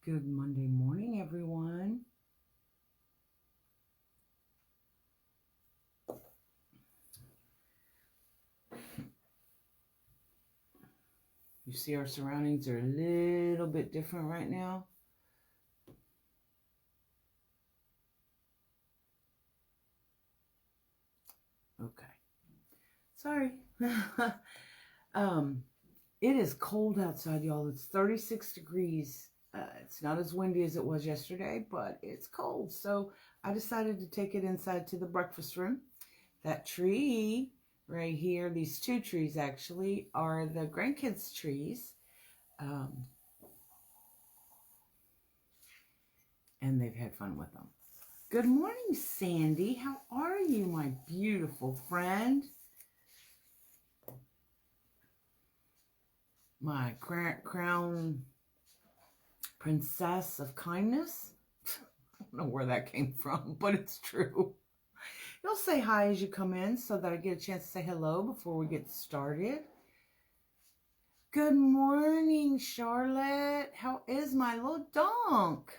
Good Monday morning, everyone. You see our surroundings are a little bit different right now. Okay. Sorry. It is cold outside, y'all. It's 36 degrees. It's not as windy as it was yesterday, but it's cold. So I decided to take it inside to the breakfast room. That tree right here, these two trees actually, are the grandkids' trees. And they've had fun with them. Good morning, Sandy. How are you, my beautiful friend? My crown princess of kindness. I don't know where that came from, but it's true. You'll say hi as you come in so that I get a chance to say hello before we get started. Good morning, Charlotte. How is my little donk?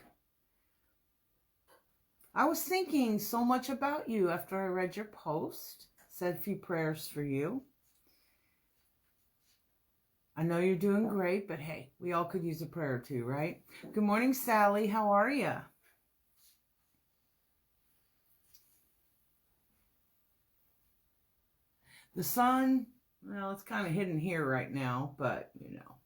I was thinking so much about you after I read your post. Said a few prayers for you. I know you're doing great, but hey, we all could use a prayer or two, right? Good morning, Sally. How are you? The sun, well, it's kind of hidden here right now, but you know.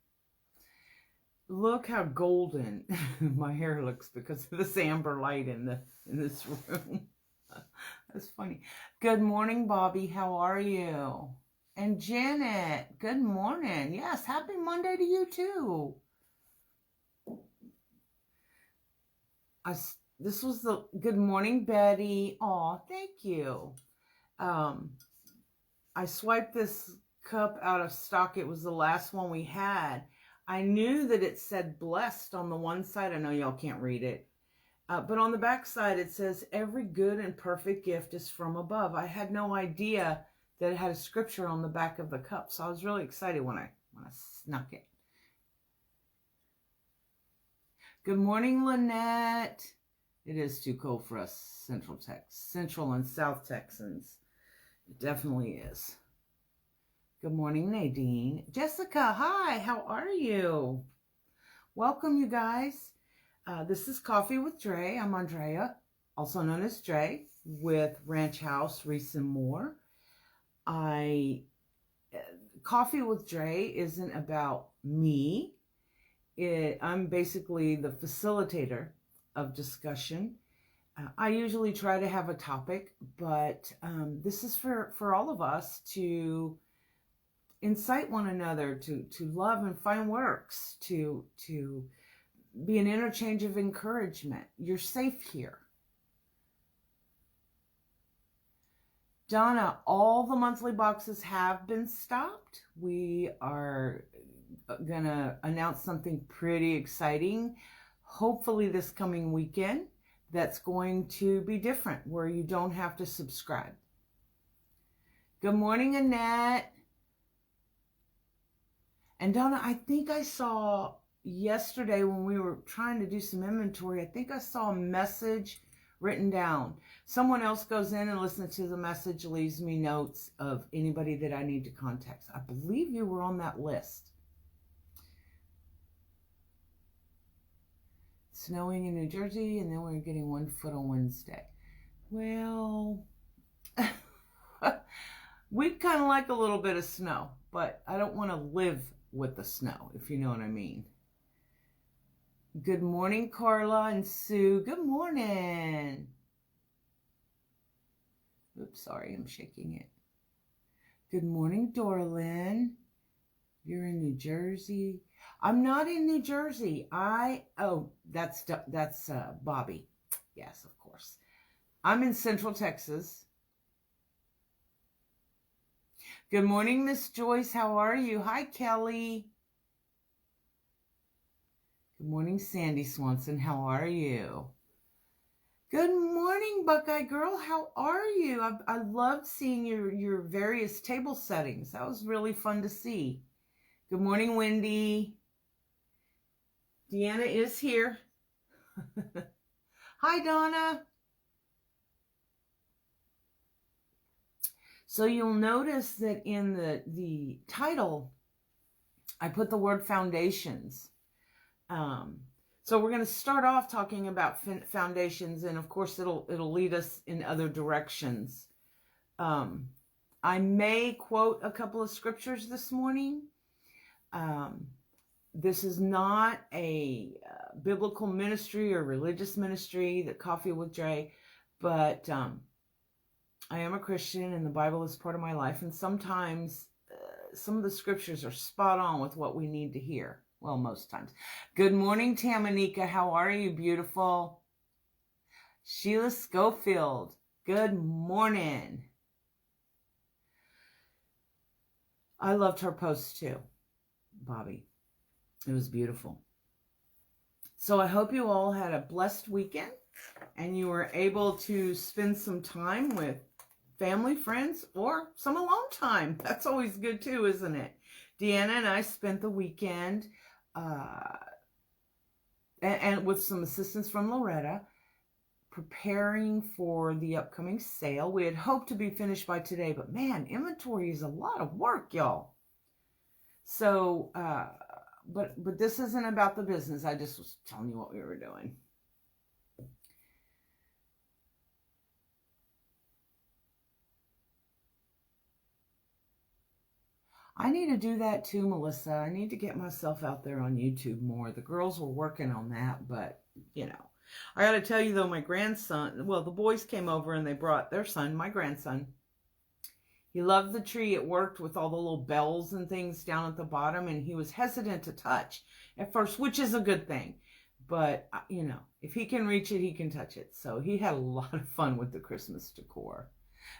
Look how golden my hair looks because of this amber light in this room. That's funny. Good morning, Bobby. How are you? And Janet, good morning. Yes, happy Monday to you too. This was the good morning, Betty. Aw, thank you. I swiped this cup out of stock. It was the last one we had. I knew that it said blessed on the one side. I know y'all can't read it. But on the back side, it says, every good and perfect gift is from above. I had no idea that it had a scripture on the back of the cup. So I was really excited when I snuck it. Good morning, Lynette. It is too cold for us Central and South Texans. It definitely is. Good morning, Nadine. Jessica, hi, how are you? Welcome, you guys. This is Coffee with Drea. I'm Andrea, also known as Drea, with Ranch House, Reese and More. Coffee with Drea isn't about me. I'm basically the facilitator of discussion. I usually try to have a topic, but this is for all of us to incite one another to love and find works, to be an interchange of encouragement. You're safe here. Donna, all the monthly boxes have been stopped. We are going to announce something pretty exciting, hopefully this coming weekend, that's going to be different, where you don't have to subscribe. Good morning, Annette. And Donna, I think I saw yesterday when we were trying to do some inventory, I think I saw a message written down. Someone else goes in and listens to the message, leaves me notes of anybody that I need to contact. I believe you were on that list. Snowing in New Jersey, and then we're getting 1 foot on Wednesday. Well, we'd kind of like a little bit of snow, but I don't want to live with the snow, if you know what I mean. Good morning, Carla and Sue. Good morning. Oops, sorry, I'm shaking it. Good morning, Dorlyn. You're in New Jersey. I'm not in New Jersey. That's Bobby. Yes, of course. I'm in Central Texas. Good morning, Miss Joyce. How are you? Hi, Kelly. Good morning, Sandy Swanson. How are you? Good morning, Buckeye Girl. How are you? I loved seeing your various table settings. That was really fun to see. Good morning, Wendy. Deanna is here. Hi, Donna. So you'll notice that in the title, I put the word foundations. So we're going to start off talking about foundations, and of course it'll lead us in other directions. I may quote a couple of scriptures this morning. This is not a biblical ministry or religious ministry, the Coffee with Drea, but I am a Christian and the Bible is part of my life, and sometimes some of the scriptures are spot on with what we need to hear. Well, most times. Good morning, Tamanika. How are you, beautiful? Sheila Schofield. Good morning. I loved her post too, Bobby. It was beautiful. So I hope you all had a blessed weekend and you were able to spend some time with family, friends, or some alone time. That's always good too, isn't it? Deanna and I spent the weekend and with some assistance from Loretta, preparing for the upcoming sale. We had hoped to be finished by today, but man, inventory is a lot of work, y'all. So, but this isn't about the business. I just was telling you what we were doing. I need to do that too, Melissa. I need to get myself out there on YouTube more. The girls were working on that, but, you know. I got to tell you, though, my grandson, well, the boys came over and they brought their son, my grandson. He loved the tree. It worked with all the little bells and things down at the bottom, and he was hesitant to touch at first, which is a good thing. But, you know, if he can reach it, he can touch it. So he had a lot of fun with the Christmas decor.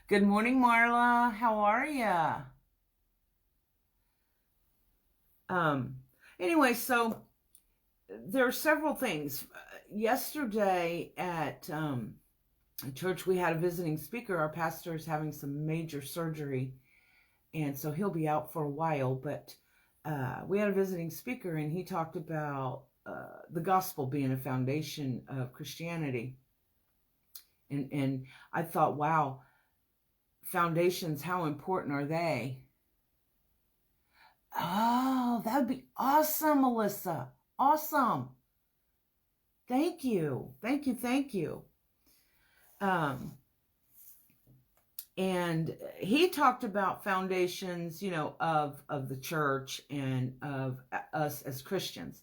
Good morning, Marla. How are ya? Anyway, so there are several things. Yesterday at church, we had a visiting speaker. Our pastor is having some major surgery, and so he'll be out for a while. But we had a visiting speaker, and he talked about the gospel being a foundation of Christianity. And I thought, wow, foundations, how important are they? Oh, that would be awesome, Melissa. Awesome. Thank you. Thank you. Thank you. And he talked about foundations, you know, of the church and of us as Christians.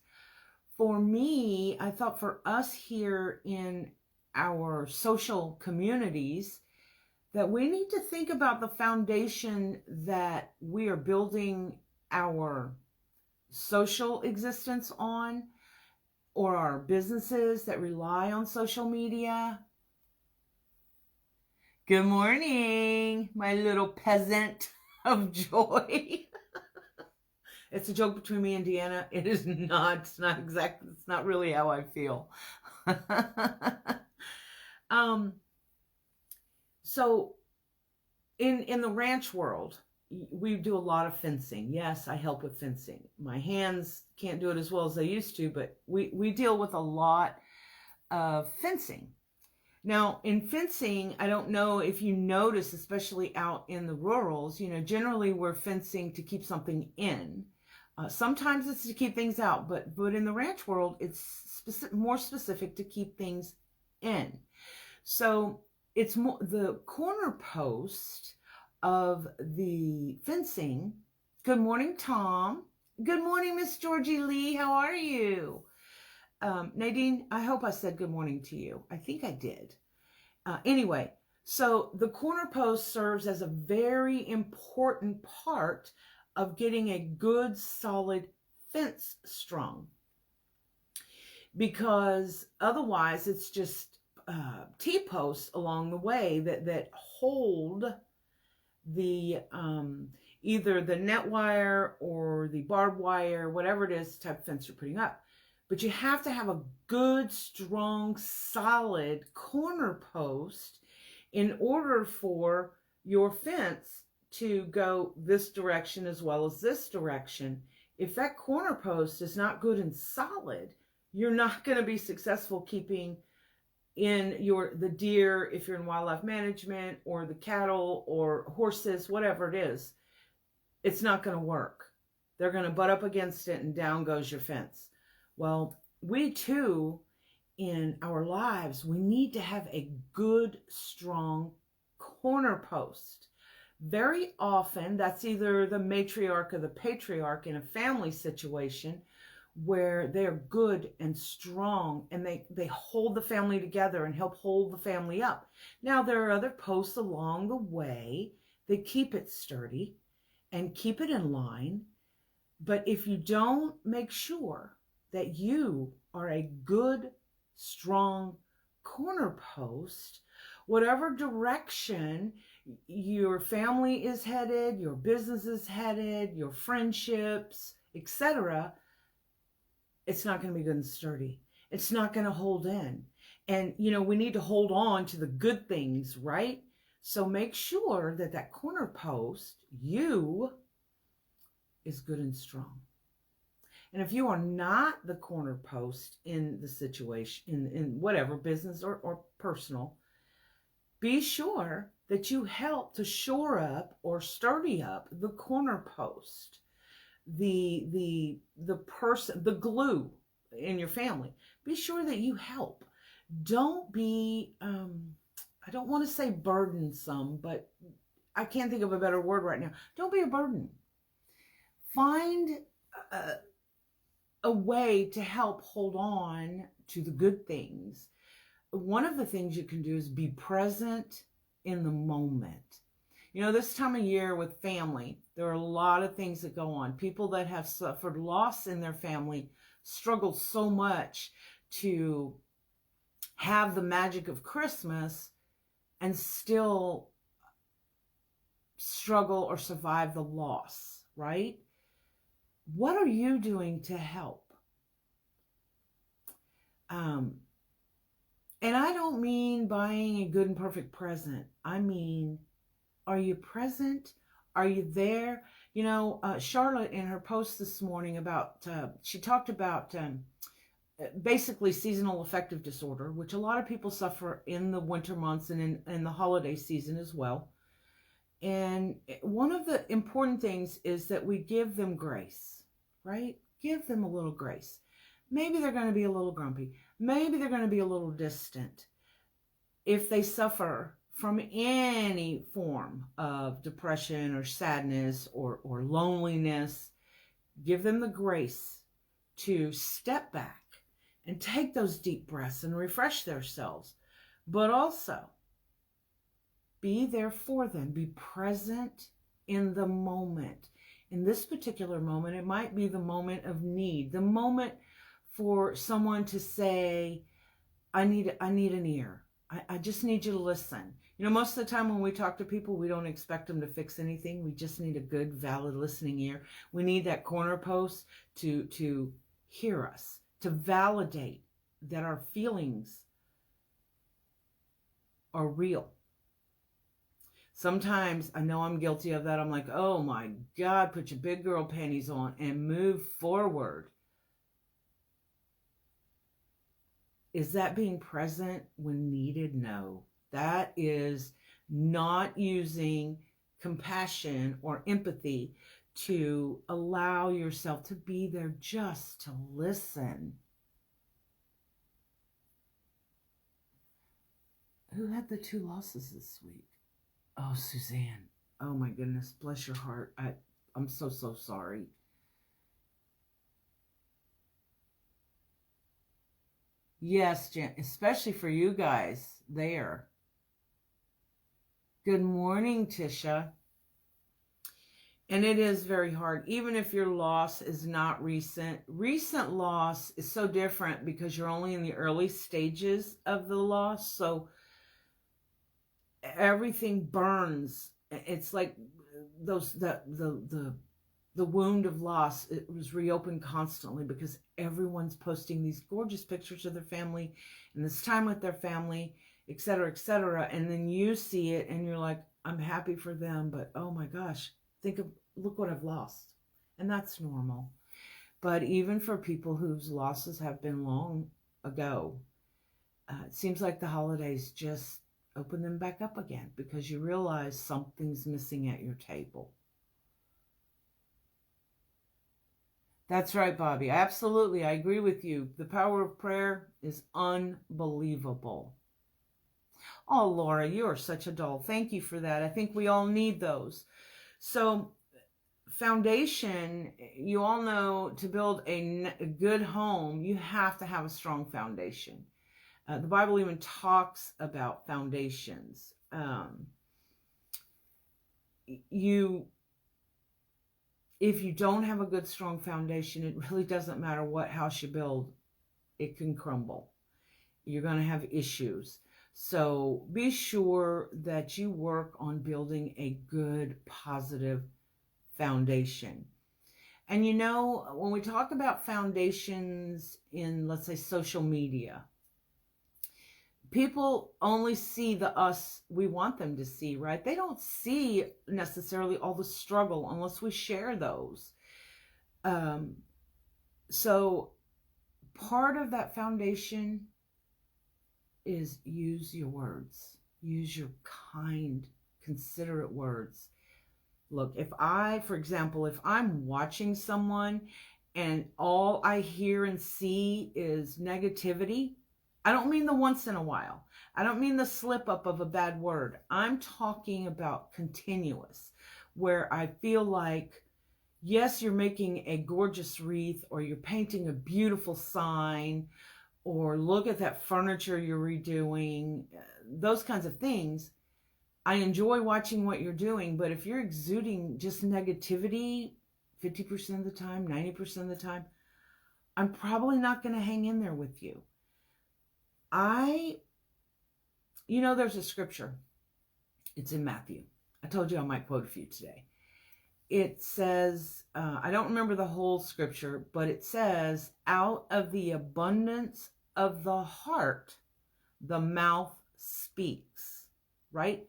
For me, I thought for us here in our social communities, that we need to think about the foundation that we are building our social existence on, or our businesses that rely on social media. Good morning, my little peasant of joy. It's a joke between me and Deanna. It is not. It's not really how I feel. So in the ranch world, we do a lot of fencing. Yes, I help with fencing. My hands can't do it as well as they used to, but we deal with a lot of fencing. Now, in fencing, I don't know if you notice, especially out in the rurals, you know, generally we're fencing to keep something in. Sometimes it's to keep things out, but in the ranch world, it's more specific to keep things in. So it's more the corner post of the fencing. Good morning, Tom. Good morning, Miss Georgie Lee. How are you? Nadine, I hope I said good morning to you. I think I did. Anyway, so the corner post serves as a very important part of getting a good, solid fence strung. Because otherwise, it's just T-posts along the way that hold the either the net wire or the barbed wire, whatever it is type of fence you're putting up. But you have to have a good, strong, solid corner post in order for your fence to go this direction as well as this direction. If that corner post is not good and solid, You're not going to be successful keeping in the deer if you're in wildlife management, or the cattle or horses, whatever it is. It's not going to work. They're going to butt up against it and down goes your fence. Well, we too, in our lives, we need to have a good, strong corner post. Very often, that's either the matriarch or the patriarch in a family situation, where they're good and strong and they hold the family together and help hold the family up. Now, there are other posts along the way that keep it sturdy and keep it in line. But if you don't make sure that you are a good, strong corner post, whatever direction your family is headed, your business is headed, your friendships, etc., it's not going to be good and sturdy. It's not going to hold in. And, we need to hold on to the good things, right? So make sure that that corner post, you, is good and strong. And if you are not the corner post in the situation, in whatever, business or personal, be sure that you help to shore up or sturdy up the corner post. The person, the glue in your family. Be sure that you help. Don't be, I don't want to say burdensome, but I can't think of a better word right now. Don't be a burden. Find a way to help hold on to the good things. One of the things you can do is be present in the moment. This time of year with family, there are a lot of things that go on. People that have suffered loss in their family struggle so much to have the magic of Christmas and still struggle or survive the loss, right? What are you doing to help? And I don't mean buying a good and perfect present. I mean, are you present? Are you there? Charlotte, in her post this morning about, she talked about basically seasonal affective disorder, which a lot of people suffer in the winter months and in the holiday season as well. And one of the important things is that we give them grace, right? Give them a little grace. Maybe they're going to be a little grumpy. Maybe they're going to be a little distant. If they suffer from any form of depression or sadness or loneliness, give them the grace to step back and take those deep breaths and refresh themselves. But also, be there for them. Be present in the moment. In this particular moment, it might be the moment of need, the moment for someone to say, I need an ear. I just need you to listen. Most of the time when we talk to people, we don't expect them to fix anything. We just need a good, valid listening ear. We need that corner post to hear us, to validate that our feelings are real. Sometimes, I know I'm guilty of that. I'm like, oh my God, put your big girl panties on and move forward. Is that being present when needed? No. That is not using compassion or empathy to allow yourself to be there just to listen. Who had the 2 losses this week? Oh, Suzanne. Oh my goodness. Bless your heart. I'm so sorry. Yes, Jen, especially for you guys there. Good morning, Tisha. And it is very hard, even if your loss is not recent. Recent loss is so different because you're only in the early stages of the loss. So everything burns. It's like the wound of loss, it was reopened constantly because everyone's posting these gorgeous pictures of their family and this time with their family, etc., etc. And then you see it and you're like, I'm happy for them, but oh my gosh, look what I've lost. And that's normal. But even for people whose losses have been long ago, it seems like the holidays just open them back up again because you realize something's missing at your table. That's right, Bobby. Absolutely. I agree with you. The power of prayer is unbelievable. Oh, Laura, you are such a doll. Thank you for that. I think we all need those. So, foundation, you all know to build a good home, you have to have a strong foundation. The Bible even talks about foundations. If you don't have a good, strong foundation, it really doesn't matter what house you build, it can crumble. You're going to have issues. So be sure that you work on building a good, positive foundation. And you know, when we talk about foundations in, let's say, social media, people only see the us we want them to see, right? They don't see necessarily all the struggle unless we share those. So part of that foundation is use your words. Use your kind, considerate words. Look, for example, if I'm watching someone and all I hear and see is negativity, I don't mean the once in a while. I don't mean the slip up of a bad word. I'm talking about continuous, where I feel like, yes, you're making a gorgeous wreath, or you're painting a beautiful sign, or look at that furniture you're redoing, those kinds of things. I enjoy watching what you're doing, but if you're exuding just negativity 50% of the time, 90% of the time, I'm probably not going to hang in there with you. There's a scripture. It's in Matthew. I told you I might quote a few today. It says, I don't remember the whole scripture, but it says, out of the abundance of the heart, the mouth speaks, right?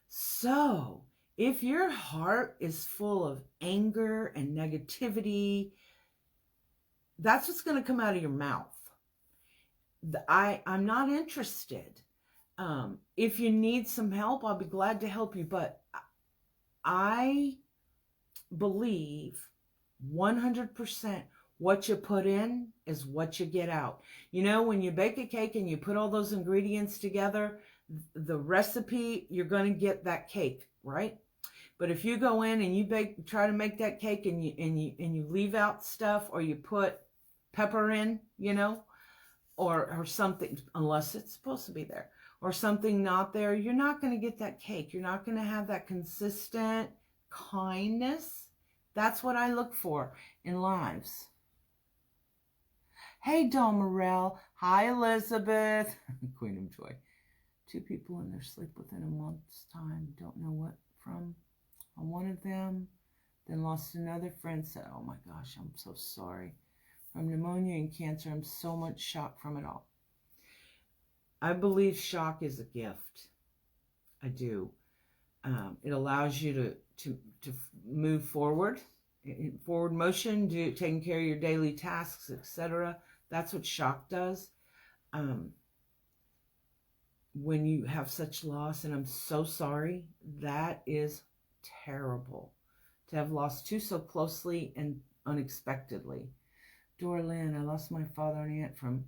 So if your heart is full of anger and negativity, that's what's going to come out of your mouth. I'm not interested. If you need some help, I'll be glad to help you. But I believe 100% what you put in is what you get out. You know, when you bake a cake and you put all those ingredients together, the recipe, you're going to get that cake, right? But if you go in and you try to make that cake and you leave out stuff, or you put pepper in, or something, unless it's supposed to be there, or something not there, you're not going to get that cake. You're not going to have that consistent kindness. That's what I look for in lives. Hey, Dawn Morell. Hi, Elizabeth. Queen of Joy. 2 people in their sleep within a month's time. Don't know what from. One of them then lost another friend. Said, oh my gosh, I'm so sorry. From pneumonia and cancer, I'm so much shocked from it all. I believe shock is a gift. I do. It allows you to move forward, forward motion, taking care of your daily tasks, etc. That's what shock does. When you have such loss, and I'm so sorry, that is terrible to have lost 2 so closely and unexpectedly. Dorlyn, I lost my father and aunt from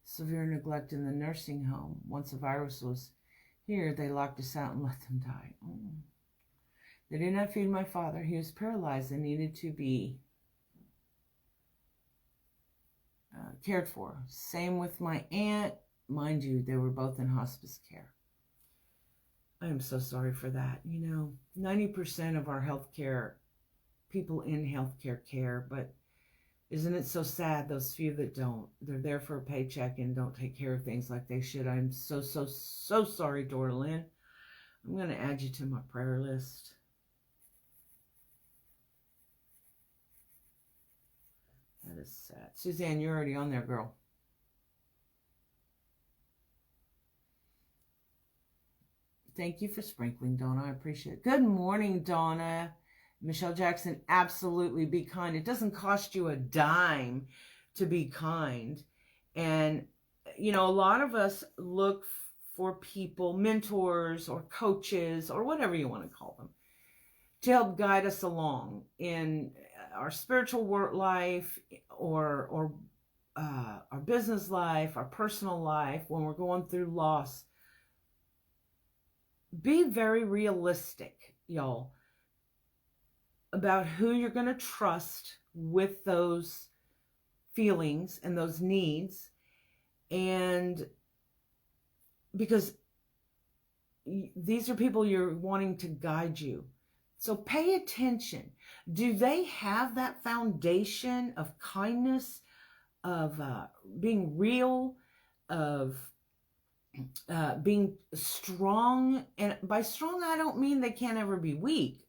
severe neglect in the nursing home. Once the virus was here, they locked us out and let them die. They did not feed my father. He was paralyzed and needed to be cared for. Same with my aunt. Mind you, they were both in hospice care. I am so sorry for that. 90% of our healthcare, people in healthcare care, but isn't it so sad, those few that don't? They're there for a paycheck and don't take care of things like they should. I'm so sorry, Dorlyn. I'm going to add you to my prayer list. That is sad. Suzanne, you're already on there, girl. Thank you for sprinkling, Donna. I appreciate it. Good morning, Donna. Michelle Jackson, absolutely be kind. It doesn't cost you a dime to be kind. And, you know, a lot of us look for people, mentors or coaches or whatever you want to call them, to help guide us along in our spiritual work life or our business life, our personal life, when we're going through loss. Be very realistic, y'all, about who you're going to trust with those feelings and those needs. And because these are people you're wanting to guide you. So pay attention. Do they have that foundation of kindness, of being real, of being strong? And by strong, I don't mean they can't ever be weak.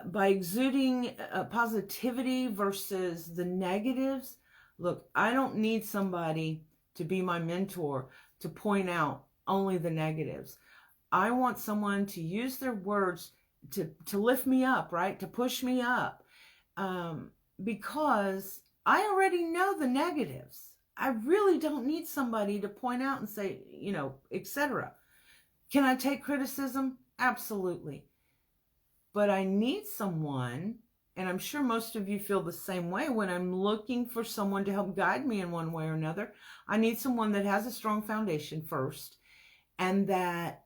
By exuding positivity versus the negatives. Look, I don't need somebody to be my mentor to point out only the negatives. I want someone to use their words to lift me up, right? To push me up. Because I already know the negatives. I really don't need somebody to point out and say, you know, etc. Can I take criticism? Absolutely. But I need someone, and I'm sure most of you feel the same way, when I'm looking for someone to help guide me in one way or another, I need someone that has a strong foundation first, and that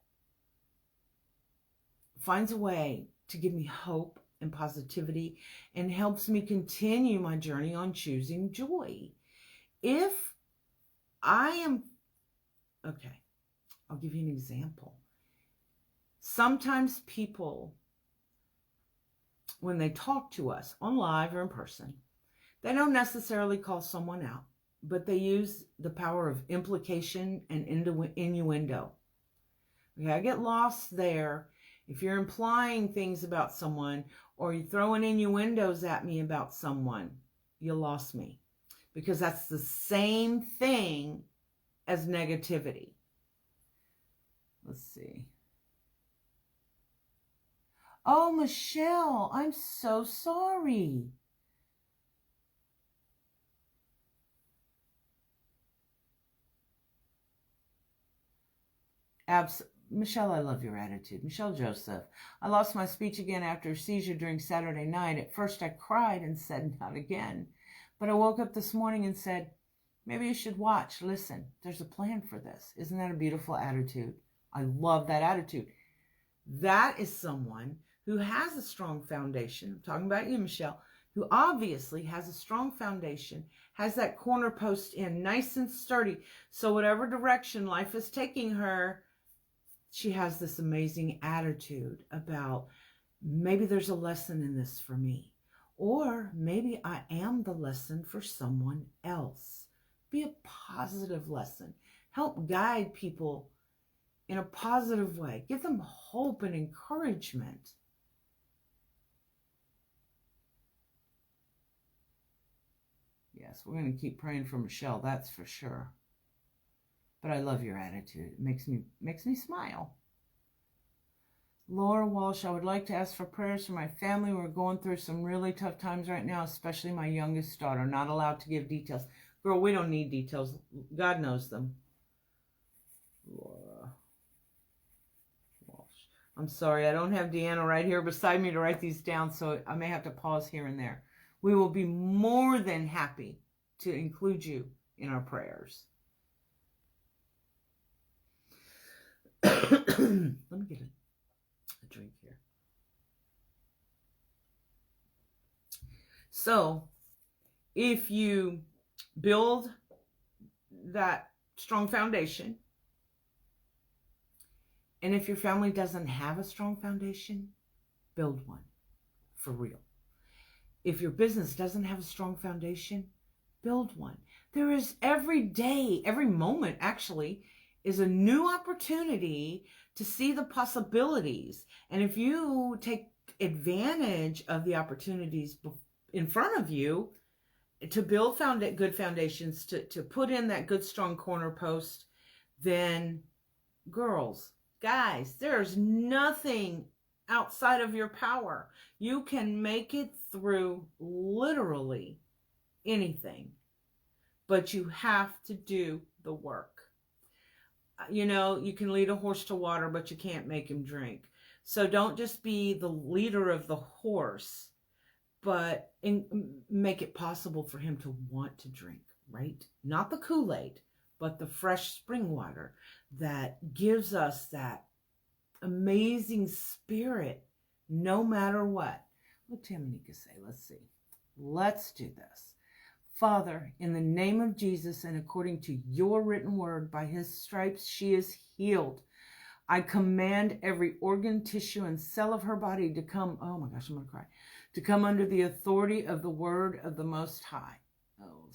finds a way to give me hope and positivity and helps me continue my journey on choosing joy. If I am, okay, I'll give you an example. Sometimes people, when they talk to us on live or in person, they don't necessarily call someone out, but they use the power of implication and innuendo. Okay, I get lost there. If you're implying things about someone or you're throwing innuendos at me about someone, you lost me. Because that's the same thing as negativity. Let's see. Oh, Michelle, I'm so sorry. Michelle, I love your attitude. Michelle Joseph, I lost my speech again after a seizure during Saturday night. At first I cried and said, not again. But I woke up this morning and said, maybe you should watch, listen. There's a plan for this. Isn't that a beautiful attitude? I love that attitude. That is someone who has a strong foundation. I'm talking about you, Michelle, who obviously has a strong foundation, has that corner post in nice and sturdy. So whatever direction life is taking her, she has this amazing attitude about, maybe there's a lesson in this for me. Or maybe I am the lesson for someone else. Be a positive lesson. Help guide people in a positive way. Give them hope and encouragement. Yes, we're going to keep praying for Michelle, that's for sure. But I love your attitude. It makes me smile. Laura Walsh, I would like to ask for prayers for my family. We're going through some really tough times right now, especially my youngest daughter. Not allowed to give details. Girl, we don't need details. God knows them. Laura Walsh. I'm sorry, I don't have Deanna right here beside me to write these down, so I may have to pause here and there. We will be more than happy to include you in our prayers. Let me get a drink here. So, if you build that strong foundation, and if your family doesn't have a strong foundation, build one for real. If your business doesn't have a strong foundation, build one. There is every day, every moment actually, is a new opportunity to see the possibilities. And if you take advantage of the opportunities in front of you to build good foundations, to put in that good strong corner post, then girls, guys, there's nothing outside of your power. You can make it through literally anything, but you have to do the work. You know, you can lead a horse to water, but you can't make him drink. So don't just be the leader of the horse, but make it possible for him to want to drink, right? Not the Kool-Aid, but the fresh spring water that gives us that amazing spirit no matter what. What did Tamanika say? Let's see. Let's do this. Father, in the name of Jesus and according to your written word, by his stripes she is healed. I command every organ, tissue, and cell of her body to come, oh my gosh, I'm going to cry, to come under the authority of the word of the Most High. Oh,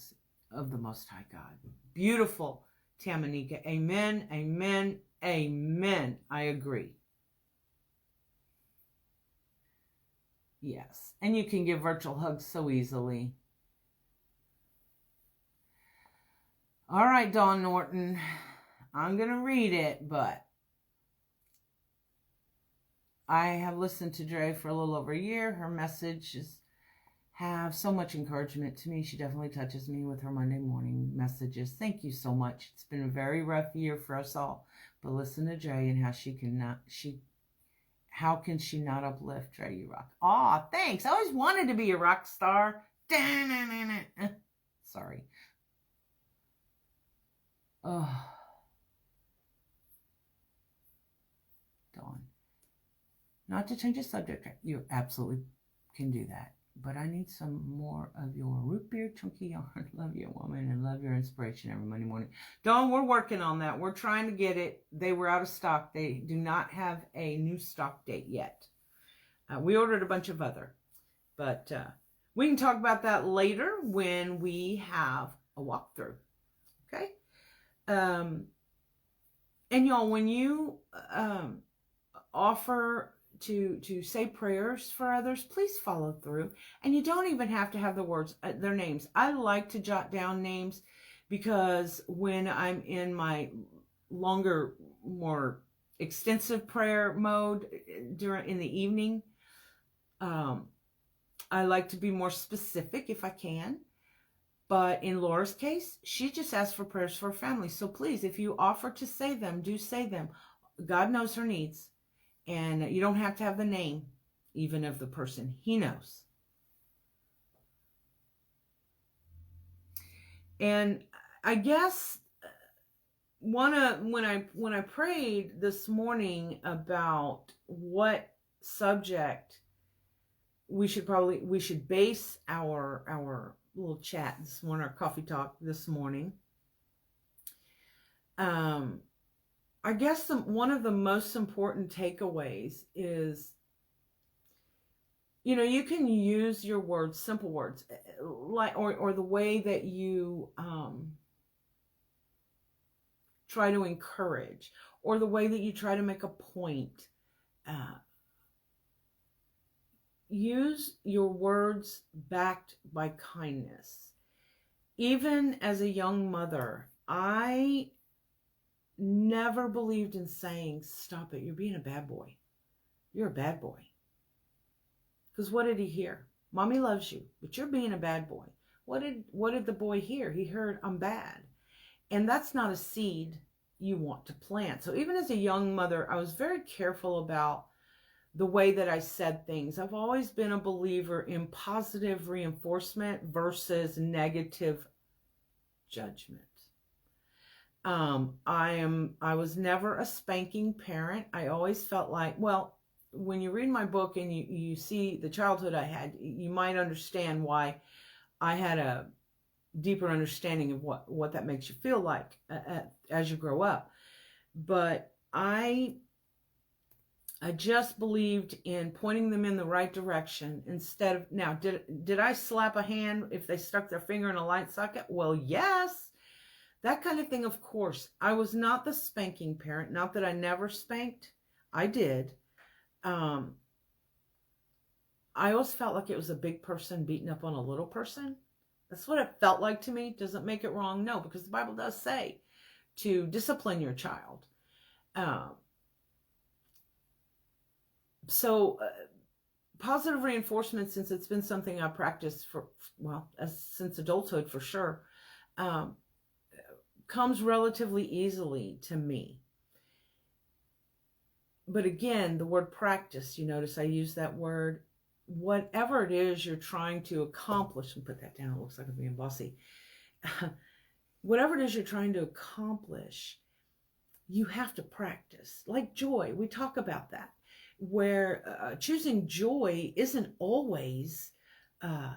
of the Most High God. Beautiful, Tamanika. Amen, amen, amen. I agree. Yes, and you can give virtual hugs so easily. All right, Dawn Norton, I'm going to read it, but I have listened to Drea for a little over a year. Her messages have so much encouragement to me. She definitely touches me with her Monday morning messages. Thank you so much. It's been a very rough year for us all, but listen to Drea and how can she not uplift? Drea, you rock. Aw, thanks. I always wanted to be a rock star. Sorry. Oh, Dawn. Not to change the subject, you absolutely can do that. But I need some more of your root beer chunky yarn. Love you, woman, and love your inspiration every Monday morning. Dawn, we're working on that. We're trying to get it. They were out of stock. They do not have a new stock date yet. We ordered a bunch of other. But we can talk about that later when we have a walkthrough. Okay? And y'all, when you offer to say prayers for others, please follow through. And you don't even have to have the words, their names. I like to jot down names because when I'm in my longer, more extensive prayer mode in the evening, I like to be more specific if I can. But in Laura's case, she just asked for prayers for her family. So please, if you offer to say them, do say them. God knows her needs. And you don't have to have the name, even of the person. He knows. And I guess when I prayed this morning about what subject we should base our little chat this morning, our coffee talk this morning. I guess one of the most important takeaways is, you know, you can use your words, simple words, like or the way that you try to encourage, or the way that you try to make a point. Use your words backed by kindness. Even as a young mother, I never believed in saying, stop it, you're being a bad boy. You're a bad boy. Because what did he hear? Mommy loves you, but you're being a bad boy. What did the boy hear? He heard, I'm bad. And that's not a seed you want to plant. So even as a young mother, I was very careful about the way that I said things. I've always been a believer in positive reinforcement versus negative judgment. I was never a spanking parent. I always felt like, well, when you read my book and you see the childhood I had, you might understand why I had a deeper understanding of what that makes you feel like as you grow up. But I just believed in pointing them in the right direction instead of, now, did I slap a hand if they stuck their finger in a light socket? Well, yes. That kind of thing, of course. I was not the spanking parent. Not that I never spanked. I did. I always felt like it was a big person beating up on a little person. That's what it felt like to me. Doesn't make it wrong. No, because the Bible does say to discipline your child. So positive reinforcement, since it's been something I practiced for, since adulthood for sure, um, comes relatively easily to me. But again, the word practice, you notice I use that word. Whatever it is you're trying to accomplish, and put that down, it looks like I'm being bossy. Whatever it is you're trying to accomplish, you have to practice. Like joy, we talk about that, where choosing joy isn't always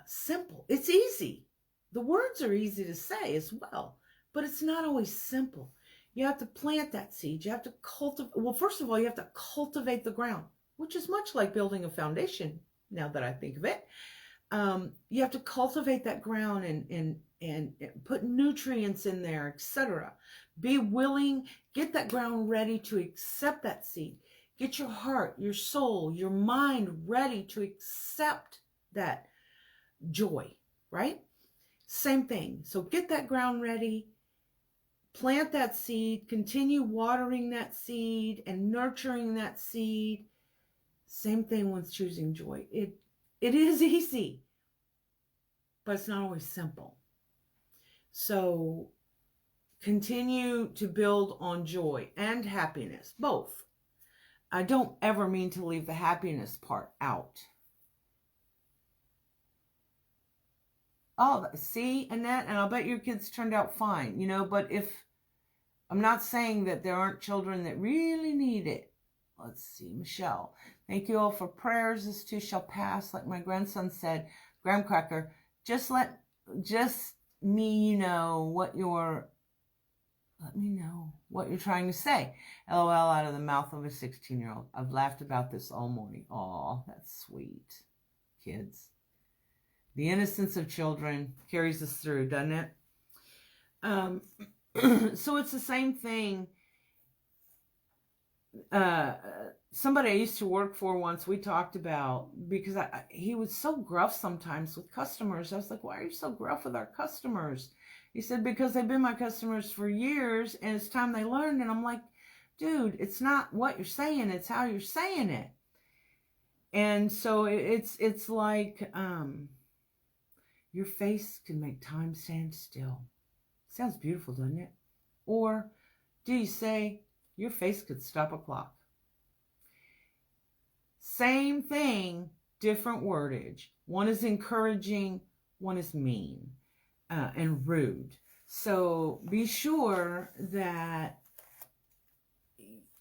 simple. It's easy. The words are easy to say as well, but it's not always simple. You have to plant that seed. You have to cultivate. Well, first of all, you have to cultivate the ground, which is much like building a foundation, now that I think of it. You have to cultivate that ground and put nutrients in there, etc. Be willing, get that ground ready to accept that seed. Get your heart, your soul, your mind ready to accept that joy, right? Same thing. So get that ground ready, plant that seed, continue watering that seed and nurturing that seed. Same thing with choosing joy. It is easy, but it's not always simple. So continue to build on joy and happiness, both. I don't ever mean to leave the happiness part out. Oh, see, Annette, and I'll bet your kids turned out fine, but if, I'm not saying that there aren't children that really need it. Let's see, Michelle. Thank you all for prayers. This too shall pass. Like my grandson said, Graham Cracker, just let me know what you're trying to say. LOL out of the mouth of a 16-year-old. I've laughed about this all morning. Aw, that's sweet. Kids. The innocence of children carries us through, doesn't it? So it's the same thing. Somebody I used to work for once, we talked about, because he was so gruff sometimes with customers. I was like, why are you so gruff with our customers? He said, because they've been my customers for years and it's time they learned. And I'm like, dude, it's not what you're saying, it's how you're saying it. And so it's like, your face can make time stand still. Sounds beautiful, doesn't it? Or do you say, your face could stop a clock? Same thing, different wordage. One is encouraging, one is mean and rude. So be sure that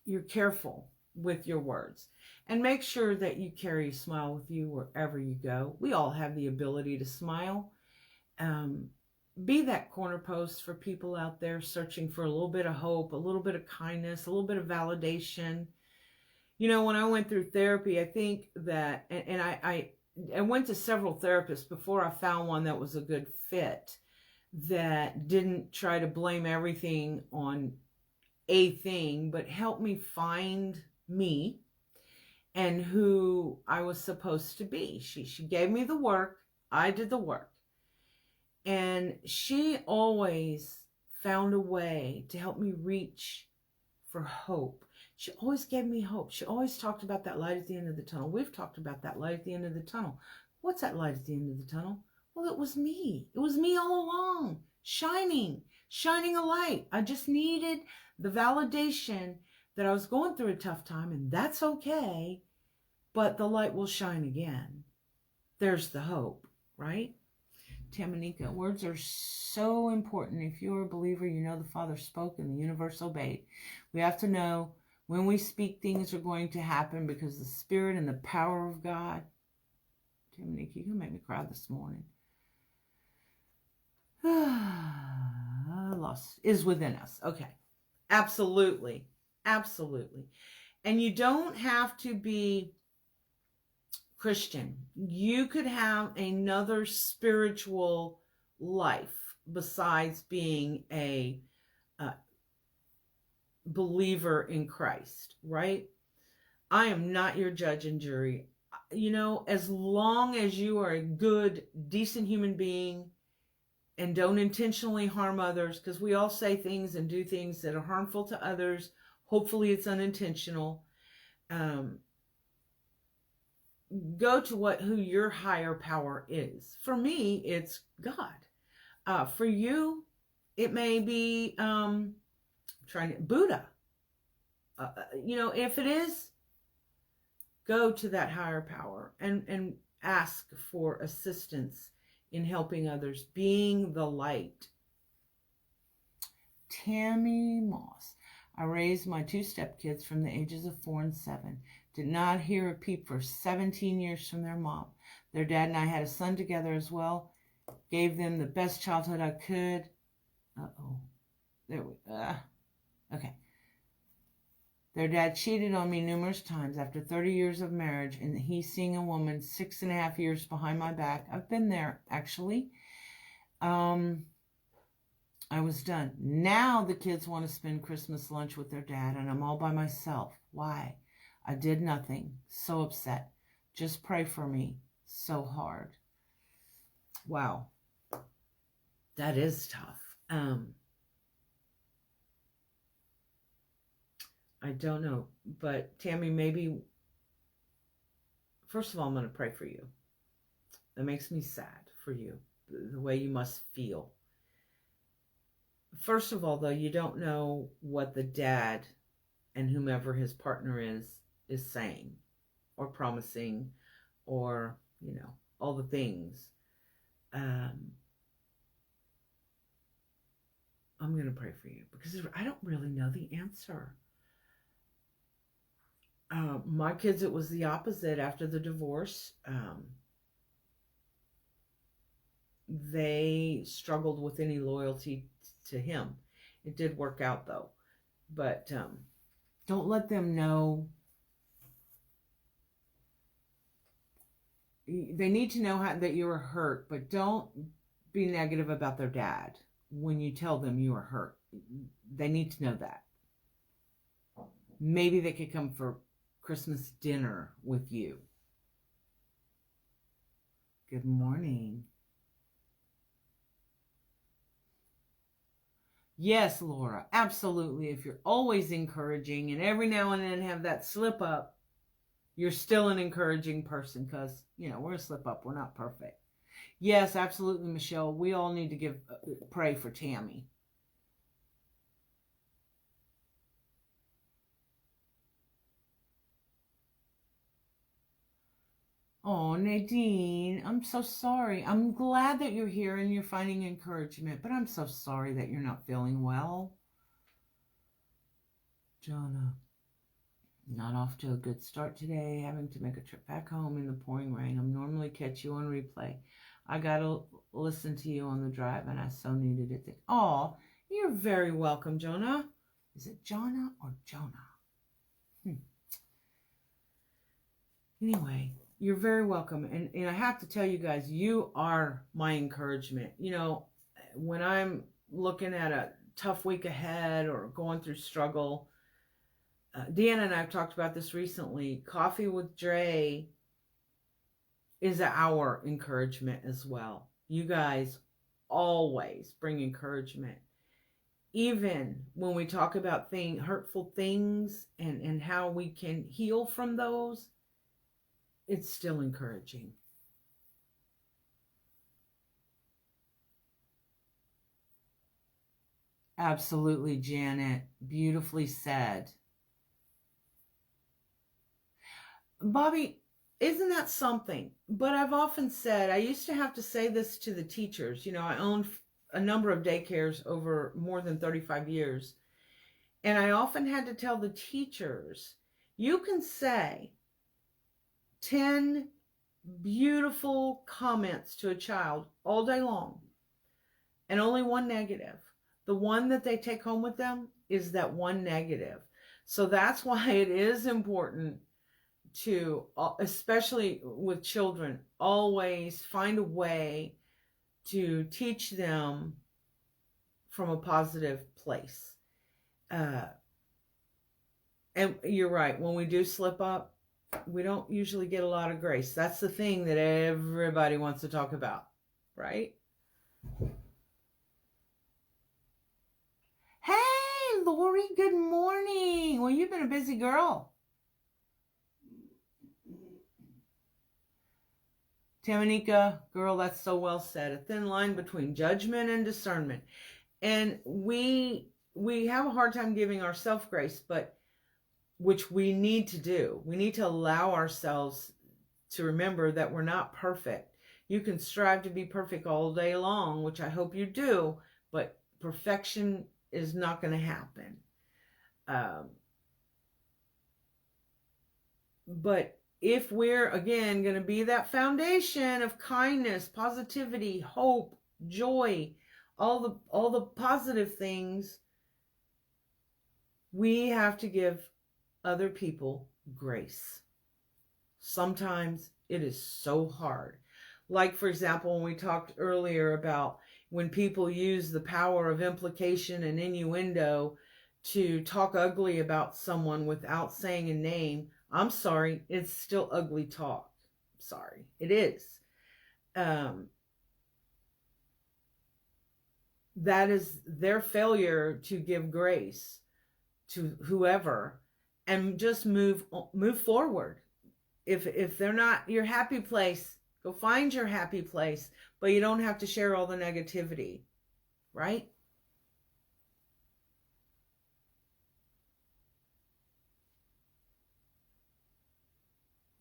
you're careful with your words. And make sure that you carry a smile with you wherever you go. We all have the ability to smile. Be that corner post for people out there searching for a little bit of hope, a little bit of kindness, a little bit of validation. When I went through therapy, I think that, and I went to several therapists before I found one that was a good fit, that didn't try to blame everything on a thing, but helped me find me and who I was supposed to be. She gave me the work. I did the work. And she always found a way to help me reach for hope. She always gave me hope. She always talked about that light at the end of the tunnel. We've talked about that light at the end of the tunnel. What's that light at the end of the tunnel? Well, it was me. It was me all along, shining a light. I just needed the validation that I was going through a tough time, and that's okay, but the light will shine again. There's the hope, right? Tamanika, words are so important. If you're a believer, you know the Father spoke and the universe obeyed. We have to know when we speak, things are going to happen because the Spirit and the power of God. Tamanika, you're going to make me cry this morning. Lost is within us. Okay. Absolutely. Absolutely. And you don't have to be Christian. You could have another spiritual life besides being a believer in Christ, right? I am not your judge and jury. As long as you are a good, decent human being and don't intentionally harm others, because we all say things and do things that are harmful to others. Hopefully it's unintentional. go to who your higher power is. For me, it's God. For you, it may be Buddha. If it is, go to that higher power and ask for assistance in helping others, being the light. Tammy Moss. I raised my 2 stepkids from the ages of 4 and 7. Did not hear a peep for 17 years from their mom. Their dad and I had a son together as well. Gave them the best childhood I could. Okay. Their dad cheated on me numerous times after 30 years of marriage, and he's seeing a woman 6.5 years behind my back. I've been there, actually. I was done. Now the kids want to spend Christmas lunch with their dad, and I'm all by myself. Why? I did nothing. So upset. Just pray for me. So hard. Wow. That is tough. I don't know. But Tammy, maybe, first of all, I'm going to pray for you. That makes me sad for you, the way you must feel. First of all, though, you don't know what the dad and whomever his partner is saying or promising or, all the things. I'm going to pray for you because I don't really know the answer. My kids, it was the opposite after the divorce. They struggled with any loyalty to him. It did work out though, but don't let them know. They need to know that you were hurt, but don't be negative about their dad when you tell them you are hurt. They need to know that. Maybe they could come for Christmas dinner with you. Good morning. Yes, Laura, absolutely. If you're always encouraging and every now and then have that slip up, you're still an encouraging person because, we're a slip up. We're not perfect. Yes, absolutely, Michelle. We all need to pray for Tammy. Oh, Nadine, I'm so sorry. I'm glad that you're here and you're finding encouragement, but I'm so sorry that you're not feeling well. Jonah, not off to a good start today, having to make a trip back home in the pouring rain. I'm normally catch you on replay. I got to listen to you on the drive, and I so needed it. Oh, you're very welcome, Jonah. Is it Jonah or Jonah? Anyway, you're very welcome. And I have to tell you guys, you are my encouragement. When I'm looking at a tough week ahead or going through struggle, Deanna and I have talked about this recently. Coffee with Drea is our encouragement as well. You guys always bring encouragement. Even when we talk about hurtful things and how we can heal from those, it's still encouraging. Absolutely, Janet. Beautifully said. Bobby, isn't that something? But I've often said, I used to have to say this to the teachers. I owned a number of daycares over more than 35 years. And I often had to tell the teachers, you can say 10 beautiful comments to a child all day long and only one negative. The one that they take home with them is that one negative. So that's why it is important to, especially with children, always find a way to teach them from a positive place. And you're right, when we do slip up, we don't usually get a lot of grace. That's the thing that everybody wants to talk about, right? Hey, Lori, good morning. Well, you've been a busy girl. Tamanika, girl, that's so well said. A thin line between judgment and discernment. And we have a hard time giving ourselves grace, but which we need to do. We need to allow ourselves to remember that we're not perfect. You can strive to be perfect all day long, which I hope you do, but perfection is not going to happen. But if we're, again, going to be that foundation of kindness, positivity, hope, joy, all the positive things, we have to give other people grace. Sometimes it is so hard. Like, for example, when we talked earlier about when people use the power of implication and innuendo to talk ugly about someone without saying a name, I'm sorry, it's still ugly talk. Sorry, it is. That is their failure to give grace to whoever and just move forward. If they're not your happy place, go find your happy place, but you don't have to share all the negativity, right?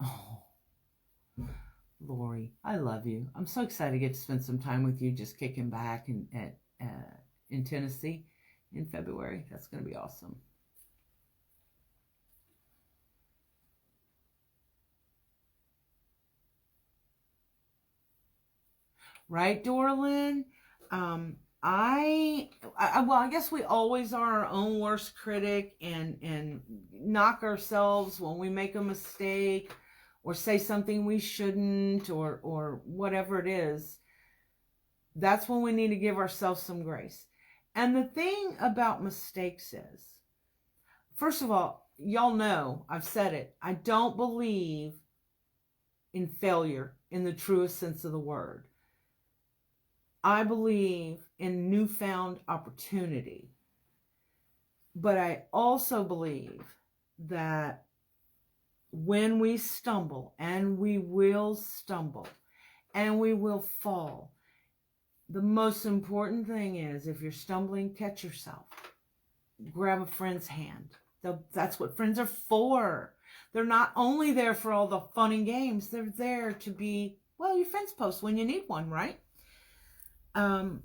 Oh, Lori, I love you. I'm so excited to get to spend some time with you, just kicking back in Tennessee in February. That's going to be awesome. Right, Dorlin? I guess we always are our own worst critic and knock ourselves when we make a mistake or say something we shouldn't or whatever it is. That's when we need to give ourselves some grace. And the thing about mistakes is, first of all, y'all know, I've said it, I don't believe in failure in the truest sense of the word. I believe in newfound opportunity. But I also believe that when we stumble, and we will stumble, and we will fall, the most important thing is, if you're stumbling, catch yourself. Grab a friend's hand. That's what friends are for. They're not only there for all the fun and games, they're there to be, well, your fence post when you need one, right? And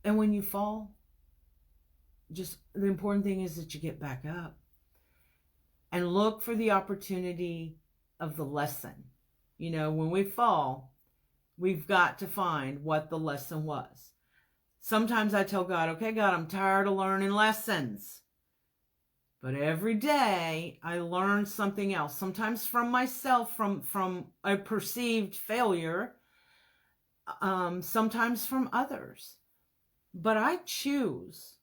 when you fall, just the important thing is that you get back up and look for the opportunity of the lesson. You know, when we fall, we've got to find what the lesson was. Sometimes I tell God, okay, God, I'm tired of learning lessons. But every day I learn something else, sometimes from myself, from a perceived failure, sometimes from others. But I choose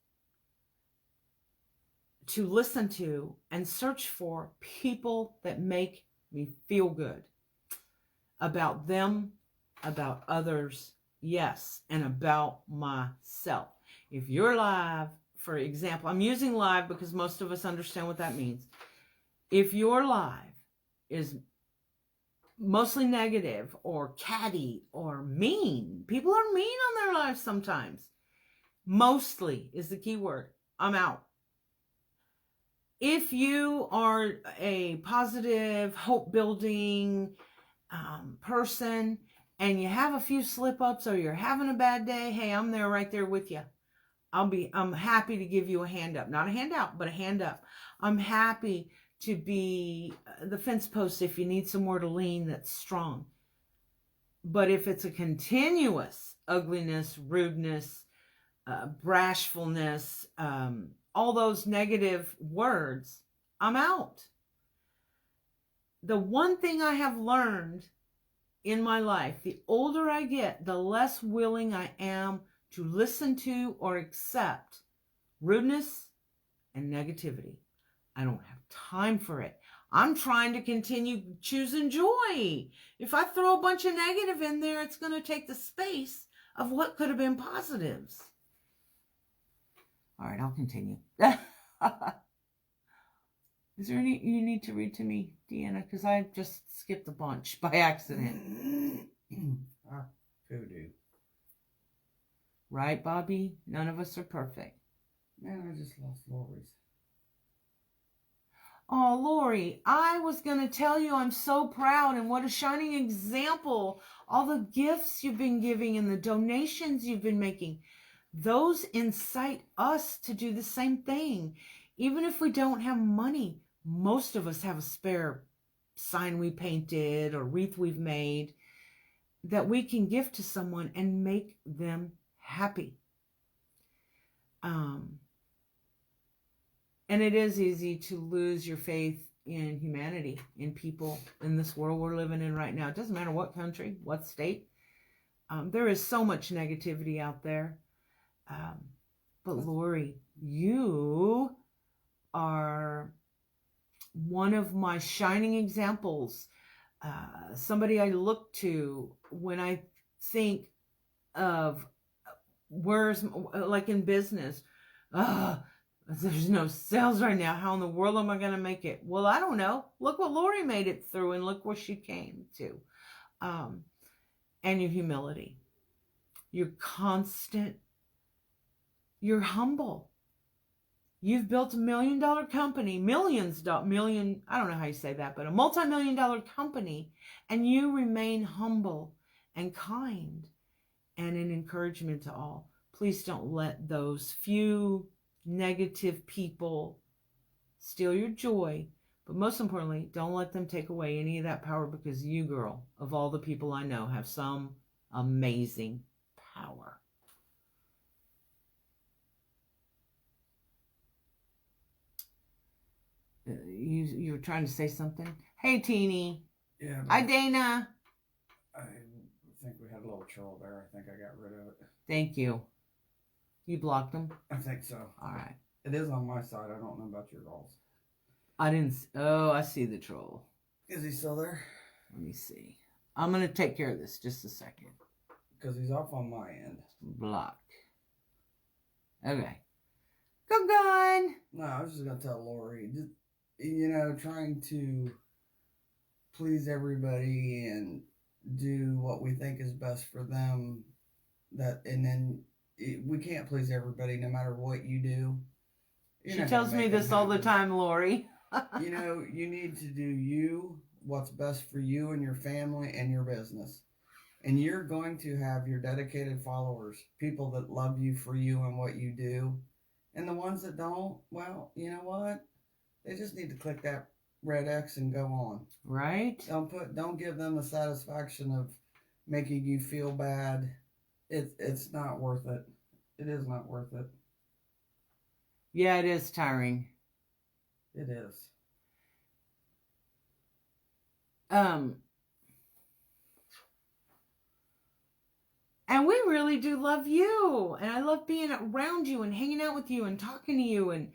to listen to and search for people that make me feel good about them, about others, yes, and about myself. If you're live, for example, I'm using live because most of us understand what that means. If your live is mostly negative or catty or mean, people are mean on their lives sometimes. Mostly is the key word. I'm out. If you are a positive, hope-building person and you have a few slip-ups or you're having a bad day, hey, I'm there right there with you. I'm happy to give you a hand up. Not a hand out, but a hand up. I'm happy to be the fence post if you need somewhere to lean that's strong. But if it's a continuous ugliness, rudeness, brashfulness, all those negative words, I'm out. The one thing I have learned in my life, the older I get, the less willing I am to listen to or accept rudeness and negativity. I don't have time for it. I'm trying to continue choosing joy. If I throw a bunch of negative in there, it's going to take the space of what could have been positives. All right, I'll continue. Is there any you need to read to me, Deanna? Because I just skipped a bunch by accident. Voodoo. Right, Bobby? None of us are perfect. Man, I just lost Lori's. Oh, Lori, I was going to tell you I'm so proud and what a shining example. All the gifts you've been giving and the donations you've been making. Those incite us to do the same thing. Even if we don't have money, most of us have a spare sign we painted or wreath we've made that we can give to someone and make them happy. And it is easy to lose your faith in humanity, in people, in this world we're living in right now. It doesn't matter what country, what state. There is so much negativity out there. But Lori, you are one of my shining examples. Somebody I look to when I think of where's, like in business, there's no sales right now. How in the world am I going to make it? Well, I don't know. Look what Lori made it through and look where she came to. And your humility. You're constant. You're humble. You've built $1 million company, I don't know how you say that, but a multi-million-dollar company, and you remain humble and kind and an encouragement to all. Please don't let those few negative people steal your joy, but most importantly, don't let them take away any of that power, because you, girl, of all the people I know, have some amazing power. You were trying to say something? Hey, Teeny. Yeah. Hi, Dana. I think we had a little troll there. I think I got rid of it. Thank you. You blocked him? I think so. All right. It is on my side. I don't know about your all's. I didn't. Oh, I see the troll. Is he still there? Let me see. I'm going to take care of this just a second. Because he's off on my end. Block. Okay. Go gone. No, I was just going to tell Lori, just, trying to please everybody and do what we think is best for them. We can't please everybody no matter what you do. She tells me this all the time, Lori. You need to do you, what's best for you and your family and your business. And you're going to have your dedicated followers, people that love you for you and what you do. And the ones that don't, well, you know what? They just need to click that red X and go on. Right? Don't give them the satisfaction of making you feel bad. It's not worth it. It is not worth it. Yeah, it is tiring. It is. And we really do love you. And I love being around you and hanging out with you and talking to you and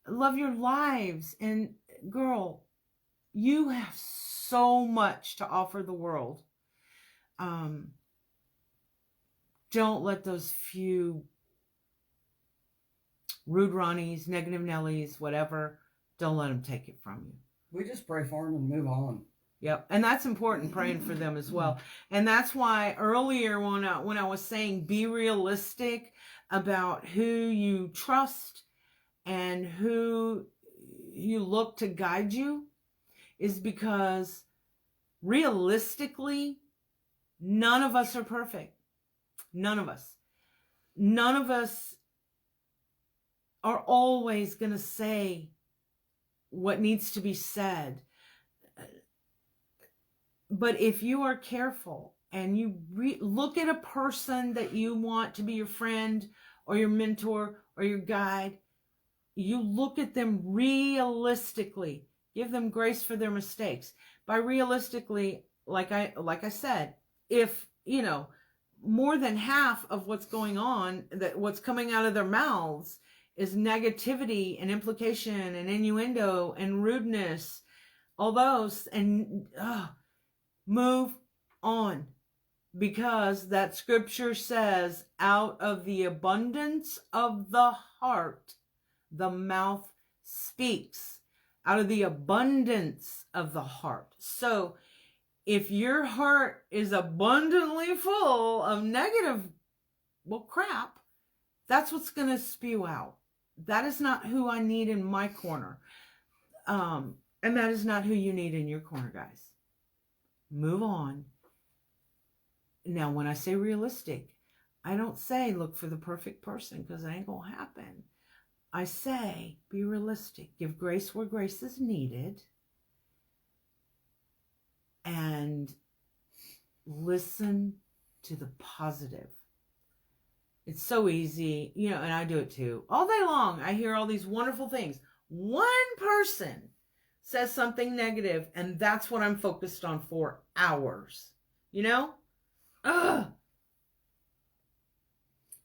love your lives. And girl, you have so much to offer the world. Don't let those few rude Ronnies, negative Nellies, whatever, don't let them take it from you. We just pray for them and move on. Yep, and that's important, praying for them as well. And that's why earlier when I was saying be realistic about who you trust and who you look to guide you, is because realistically, none of us are perfect. None of us. None of us are always going to say what needs to be said. But if you are careful and you look at a person that you want to be your friend or your mentor or your guide, you look at them realistically. Give them grace for their mistakes. By realistically, like I said, if, more than half of what's going on, that what's coming out of their mouths is negativity and implication and innuendo and rudeness, all those, and move on, because that scripture says, out of the abundance of the heart, the mouth speaks. out of the abundance of the heart. So if your heart is abundantly full of negative, well, crap, that's what's going to spew out. That is not who I need in my corner. And that is not who you need in your corner, guys. Move on. Now, when I say realistic, I don't say look for the perfect person, because it ain't going to happen. I say be realistic. Give grace where grace is needed. And listen to the positive. It's so easy, and I do it too. All day long, I hear all these wonderful things. One person says something negative, and that's what I'm focused on for hours. Ugh.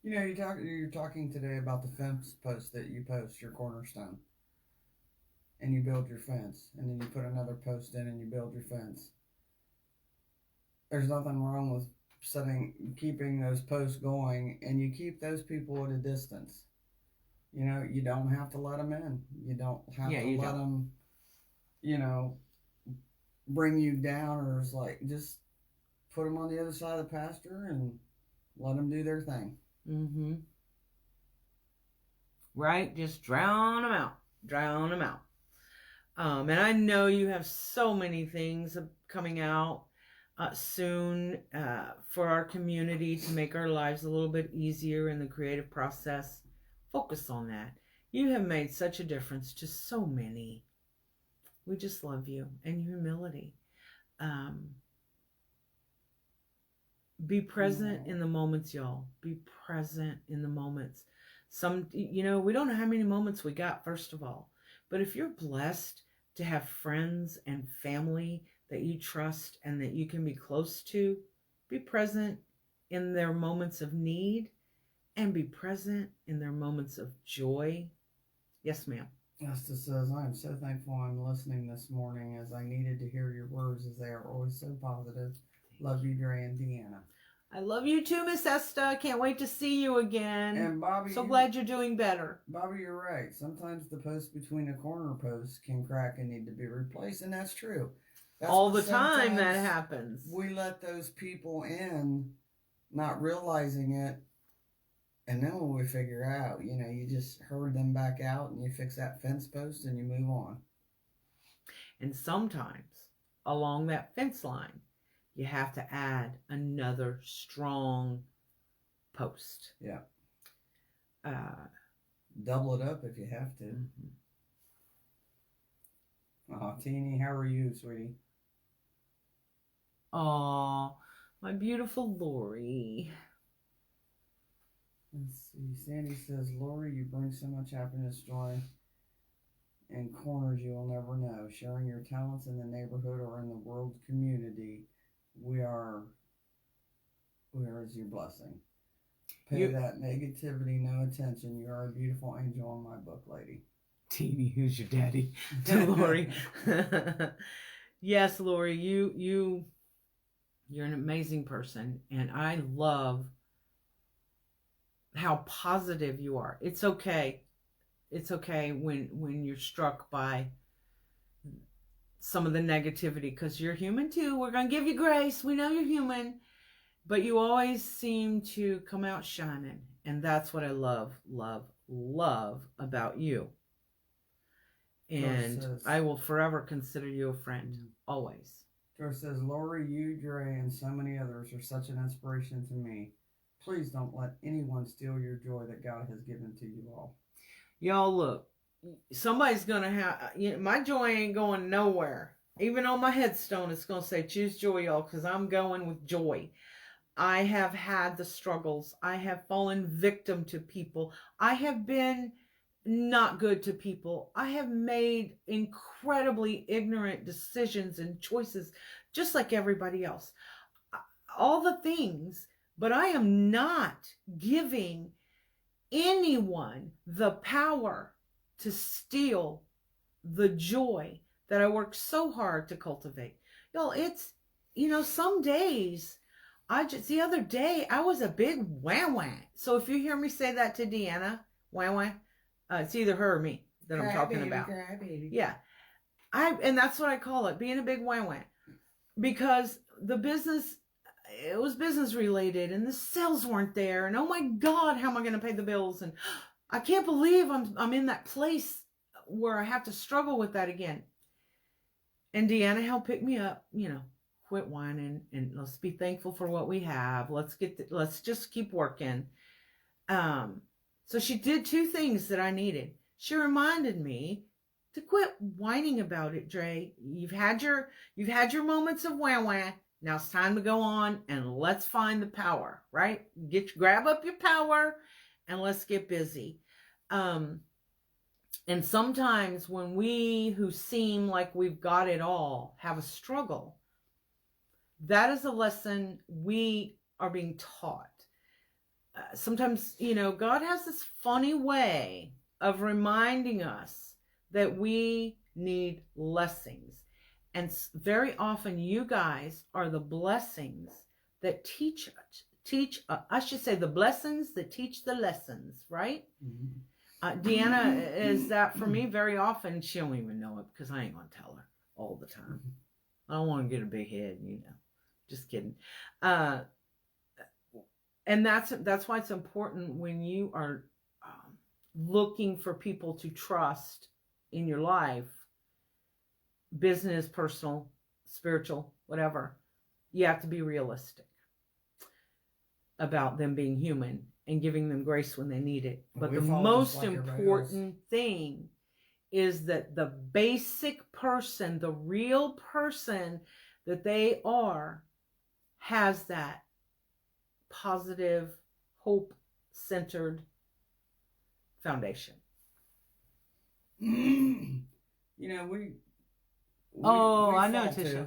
You're talking today about the fence post that you post, your cornerstone. And you build your fence. And then you put another post in and you build your fence. There's nothing wrong with keeping those posts going, and you keep those people at a distance. You don't have to let them in. You don't have to let them, bring you down, or it's like, just put them on the other side of the pasture and let them do their thing. Mm-hmm. Right? Just drown them out. Drown them out. And I know you have so many things coming out soon for our community to make our lives a little bit easier in the creative process. Focus on that. You have made such a difference to so many. We just love you and your humility. Be present in the moments, y'all. Be present in the moments. We don't know how many moments we got, first of all. But if you're blessed to have friends and family that you trust and that you can be close to, be present in their moments of need and be present in their moments of joy. Yes, ma'am. Esther says, I am so thankful I'm listening this morning, as I needed to hear your words, as they are always so positive. Love you, Drea and Deanna. I love you too, Miss Esther. Can't wait to see you again. And Bobby, so glad you're doing better. Bobby, you're right. Sometimes the post between the corner posts can crack and need to be replaced, and that's true. All the time that happens. We let those people in, not realizing it, and then when we figure out, you just herd them back out and you fix that fence post and you move on. And sometimes along that fence line, you have to add another strong post. Yeah. Double it up if you have to. Mm-hmm. Oh, Teeny, how are you, sweetie? Oh, my beautiful Lori. Let's see. Sandy says, Lori, you bring so much happiness, joy, and corners you will never know. Sharing your talents in the neighborhood or in the world community, we are is your blessing. Pay that negativity no attention. You are a beautiful angel in my book, lady. Teeny, who's your daddy? To Lori. Yes, Lori, you're an amazing person, and I love how positive you are. It's okay. It's okay when you're struck by some of the negativity, because you're human too. We're going to give you grace. We know you're human, but you always seem to come out shining, and that's what I love about you. And I will forever consider you a friend, always. George says, Lori, you, Dre, and so many others are such an inspiration to me. Please don't let anyone steal your joy that God has given to you all. Y'all, look, somebody's going to have, my joy ain't going nowhere. Even on my headstone, it's going to say, choose joy, y'all, because I'm going with joy. I have had the struggles. I have fallen victim to people. I have been not good to people. I have made incredibly ignorant decisions and choices, just like everybody else. All the things, but I am not giving anyone the power to steal the joy that I worked so hard to cultivate. Y'all, it's, some days, the other day, I was a big wah-wah. So if you hear me say that to Deanna, wah-wah, it's either her or me that I'm talking about. Cry, baby. Yeah. And that's what I call it, being a big wah-wah. Because the business, it was business related, and the sales weren't there, and oh my God, how am I going to pay the bills? And I can't believe I'm in that place where I have to struggle with that again. And Deanna helped pick me up, quit whining and let's be thankful for what we have. Let's just keep working. So she did two things that I needed. She reminded me to quit whining about it, Dre. You've had your moments of wah-wah. Now it's time to go on and let's find the power, right? Grab up your power and let's get busy. And sometimes when we who seem like we've got it all have a struggle, that is a lesson we are being taught. Sometimes, God has this funny way of reminding us that we need blessings. And very often you guys are the blessings that teach I should say the blessings that teach the lessons, right? Mm-hmm. Deanna is that for me very often. She don't even know it because I ain't going to tell her all the time. I don't want to get a big head, Just kidding. And that's why it's important when you are looking for people to trust in your life, business, personal, spiritual, whatever. You have to be realistic about them being human and giving them grace when they need it. But the most important thing is that the basic person, the real person that they are, has that positive, hope-centered foundation. We I know, Tisha. Too.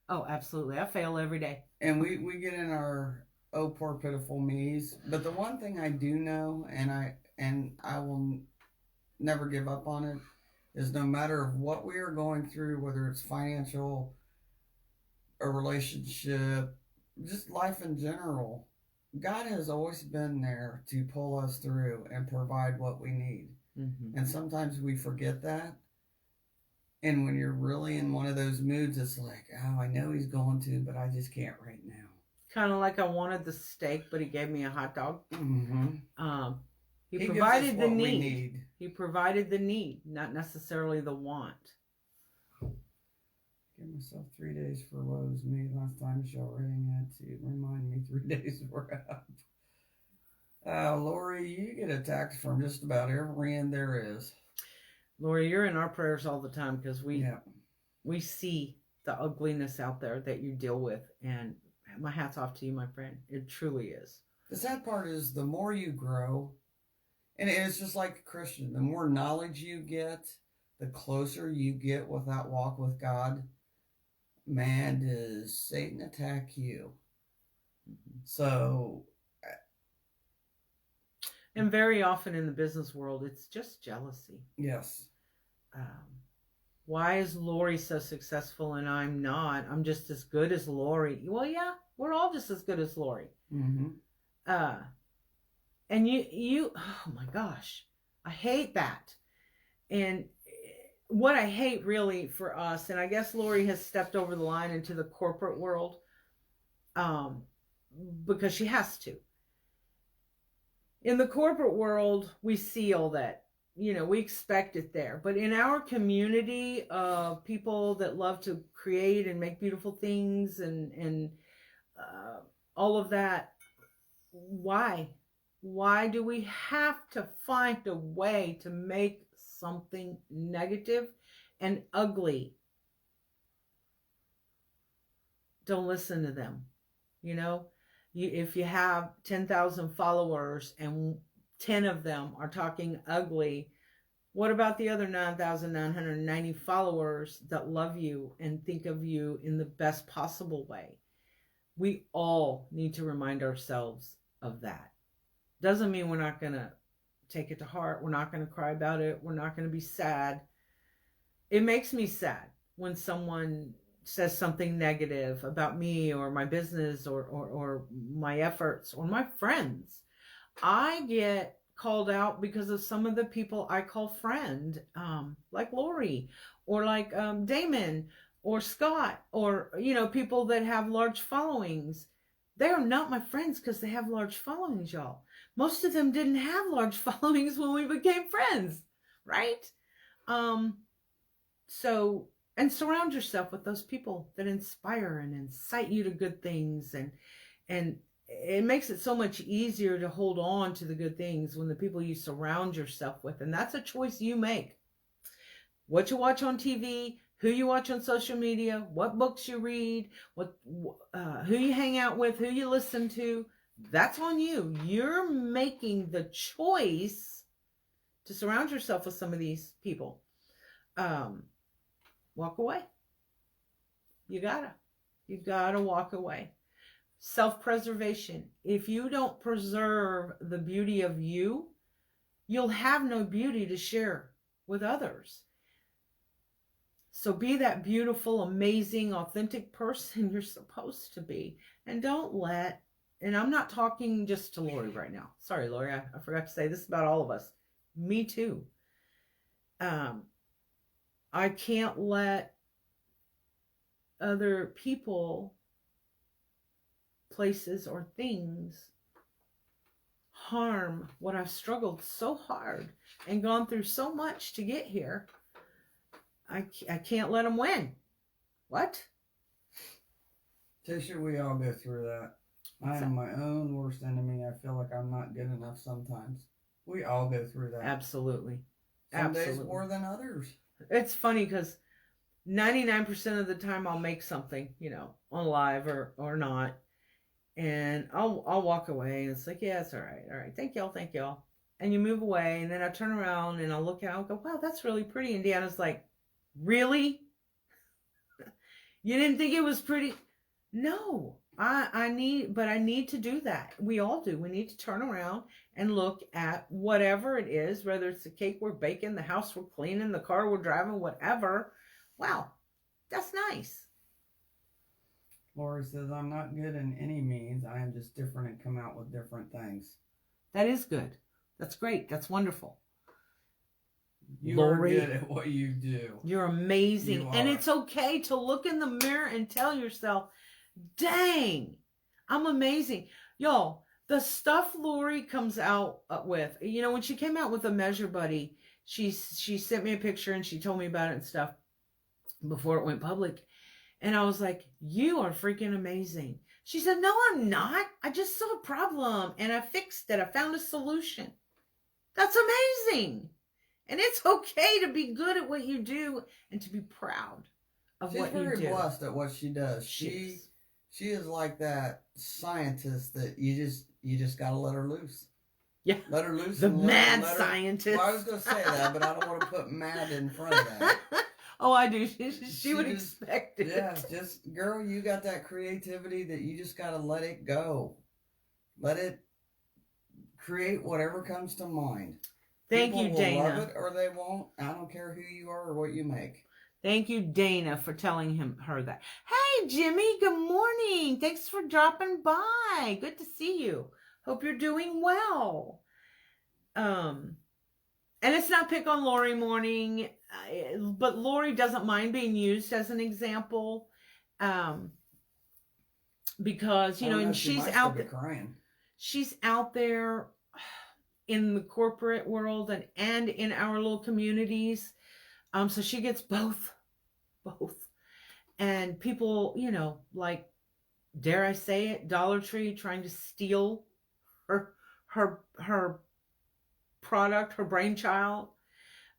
Oh, absolutely. I fail every day. And we get in our poor pitiful me's. But the one thing I do know, and I will never give up on it, is no matter what we are going through, whether it's financial, a relationship, just life in general, God has always been there to pull us through and provide what we need. Mm-hmm. And sometimes we forget that. And when you're really in one of those moods, it's like, oh, I know he's going to, but I just can't right now. Kind of like I wanted the steak, but he gave me a hot dog. Mm-hmm. He provided the need. He provided the need, not necessarily the want. Give myself 3 days for woes me. Last time show rating had to remind me 3 days were up. Lori, you get attacked from just about every end there is. Lori, you're in our prayers all the time because we see the ugliness out there that you deal with, and my hat's off to you, my friend. It truly is. The sad part is the more you grow, and it's just like a Christian, the more knowledge you get, the closer you get with that walk with God, man, does Satan attack you. So... And very often in the business world, it's just jealousy. Yes. Why is Lori so successful and I'm not? I'm just as good as Lori. Well, yeah, we're all just as good as Lori. Mm-hmm. And you, oh my gosh, I hate that. And what I hate really for us, and I guess Lori has stepped over the line into the corporate world, because she has to. In the corporate world, we see all that. We expect it there. But in our community of people that love to create and make beautiful things and all of that, why? Why do we have to find a way to make something negative and ugly? Don't listen to them. If you have 10,000 followers and 10 of them are talking ugly, what about the other 9,990 followers that love you and think of you in the best possible way? We all need to remind ourselves of that. Doesn't mean we're not going to take it to heart. We're not going to cry about it. We're not going to be sad. It makes me sad when someone says something negative about me or my business or my efforts or my friends. I get called out because of some of the people I call friend, like Lori, or like Damon, or Scott, or people that have large followings. They are not my friends because they have large followings, y'all. Most of them didn't have large followings when we became friends, right? So, and surround yourself with those people that inspire and incite you to good things, and it makes it so much easier to hold on to the good things when the people you surround yourself with. And that's a choice you make. What you watch on TV, who you watch on social media, what books you read, who you hang out with, who you listen to, that's on you. You're making the choice to surround yourself with some of these people. Walk away. You gotta walk away. Self-preservation. If you don't preserve the beauty of you, you'll have no beauty to share with others. So be that beautiful, amazing, authentic person you're supposed to be. And don't let, and I'm not talking just to Lori right now. Sorry, Lori, I forgot to say this about all of us. Me too. I can't let other people, places, or things harm what I've struggled so hard and gone through so much to get here. I can't let them win. What? Tisha, we all go through that. I am my own worst enemy. I feel like I'm not good enough sometimes. We all go through that. Absolutely. Some days more than others. It's funny because 99% of the time I'll make something, on live or not. And I'll walk away and it's like, yeah, it's all right. All right. Thank y'all. And you move away, and then I turn around and I'll look out and go, wow, that's really pretty. And Deanna's like, really? You didn't think it was pretty? No, I need to do that. We all do. We need to turn around and look at whatever it is, whether it's the cake we're baking, the house we're cleaning, the car we're driving, whatever. Wow, that's nice. Lori says, I'm not good in any means. I am just different and come out with different things. That is good. That's great. That's wonderful. You are good at what you do. You're amazing. And it's okay to look in the mirror and tell yourself, dang, I'm amazing. Y'all, the stuff Lori comes out with, when she came out with a Measure Buddy, she sent me a picture and she told me about it and stuff before it went public. And I was like, you are freaking amazing. She said, no, I'm not. I just saw a problem and I fixed it. I found a solution. That's amazing. And it's okay to be good at what you do and to be proud of what you do. She's very blessed at what she does. She is like that scientist that you just got to let her loose. Yeah. Let her loose. The mad scientist. Well, I was going to say that, but I don't want to put mad in front of that. Oh, I do. She would expect it. Yeah, girl, you got that creativity that you just got to let it go. Let it create whatever comes to mind. Thank you, Dana. People will love it or they won't. I don't care who you are or what you make. Thank you, Dana, for telling her that. Hey, Jimmy, good morning. Thanks for dropping by. Good to see you. Hope you're doing well. And it's not pick on Lori morning, but Lori doesn't mind being used as an example. Because, and she's out there crying. She's out there in the corporate world and in our little communities. So she gets both. And people, like, dare I say it, Dollar Tree trying to steal her product, her brainchild.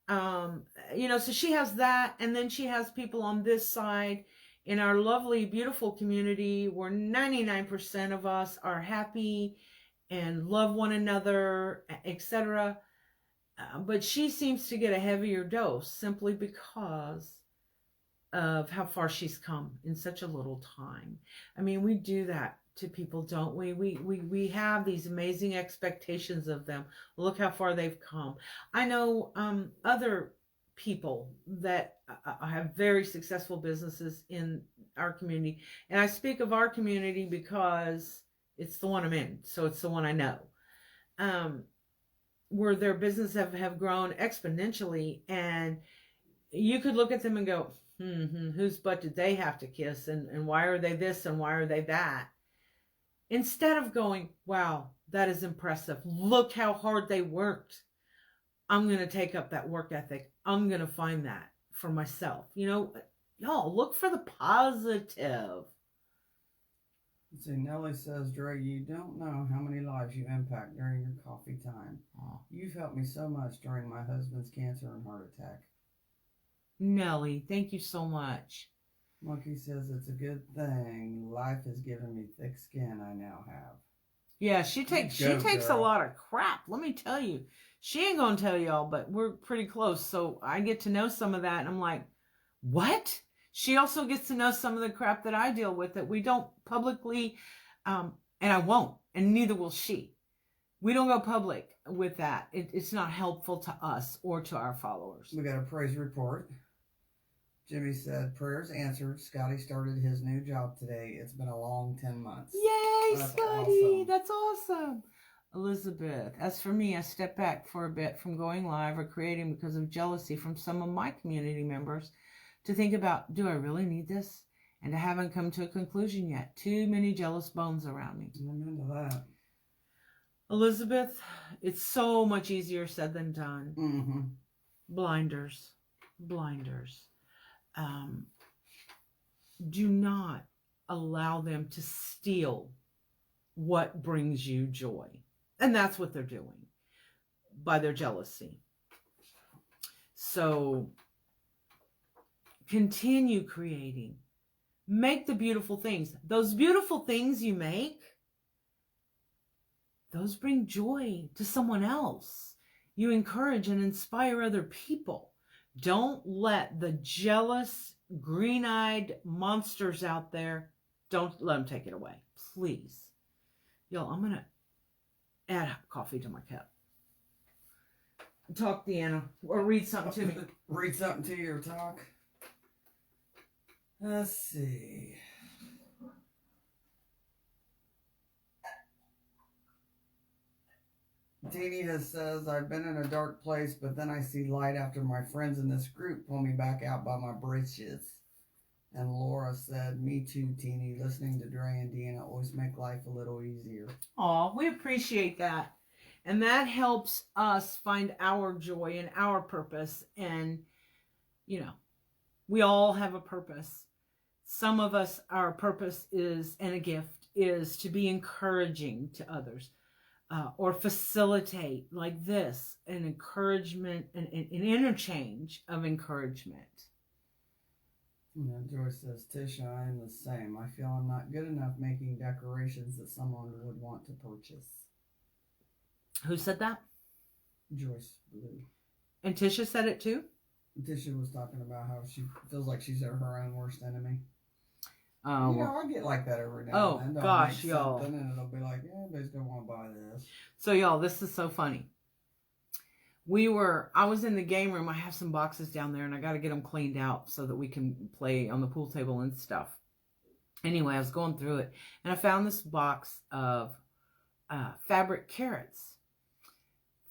So she has that. And then she has people on this side in our lovely, beautiful community where 99% of us are happy and love one another, etc. But she seems to get a heavier dose simply because of how far she's come in such a little time. I mean, we do that to people, don't we? We have these amazing expectations of them. Look how far they've come. I know other people that have very successful businesses in our community. And I speak of our community because it's the one I'm in. So it's the one I know. where their business have grown exponentially, and you could look at them and go, whose butt did they have to kiss, and why are they this and why are they that? Instead of going, wow, that is impressive. Look how hard they worked. I'm going to take up that work ethic. I'm going to find that for myself. Y'all look for the positive. Let's see, Nellie says, Drea, you don't know how many lives you impact during your coffee time. Oh. You've helped me so much during my husband's cancer and heart attack. Nellie, thank you so much. Monkey says, it's a good thing. Life has given me thick skin I now have. Yeah, she takes a lot of crap. Let me tell you. She ain't going to tell y'all, but we're pretty close. So I get to know some of that, and I'm like, what? She also gets to know some of the crap that I deal with that we don't publicly, and I won't, and neither will she. We don't go public with that. It's not helpful to us or to our followers. We got a praise report. Jimmy said, prayers answered. Scotty started his new job today. It's been a long 10 months. Yay, That's Scotty. awesome. That's awesome. Elizabeth, as for me, I stepped back for a bit from going live or creating because of jealousy from some of my community members to think about, do I really need this? And I haven't come to a conclusion yet. Too many jealous bones around me. I'm into that. Elizabeth, it's so much easier said than done. Mm-hmm. Blinders. Do not allow them to steal what brings you joy. And that's what they're doing by their jealousy. So continue creating. Make the beautiful things. Those beautiful things you make, those bring joy to someone else. You encourage and inspire other people. Don't let the jealous, green-eyed monsters out there, don't let them take it away. Please. Y'all, I'm going to add coffee to my cup. Talk, Deanna, or read something to me. Read something to you or talk? Let's see. Teeny says, I've been in a dark place, but then I see light after my friends in this group pull me back out by my britches. And Laura said, me too, Teeny. Listening to Drea and Deanna always make life a little easier. Aw, we appreciate that. And that helps us find our joy and our purpose. And, we all have a purpose. Some of us, our purpose is, and a gift, is to be encouraging to others. Or facilitate like this, an encouragement, an interchange of encouragement. And Joyce says, Tisha, I am the same. I feel I'm not good enough making decorations that someone would want to purchase. Who said that? Joyce Blue. And Tisha said it too? Tisha was talking about how she feels like she's her own worst enemy. Oh, I get like that every now and then. Gosh, y'all. And it'll be like, yeah, everybody's going to want to buy this. So, y'all, this is so funny. I was in the game room. I have some boxes down there, and I got to get them cleaned out so that we can play on the pool table and stuff. Anyway, I was going through it, and I found this box of fabric carrots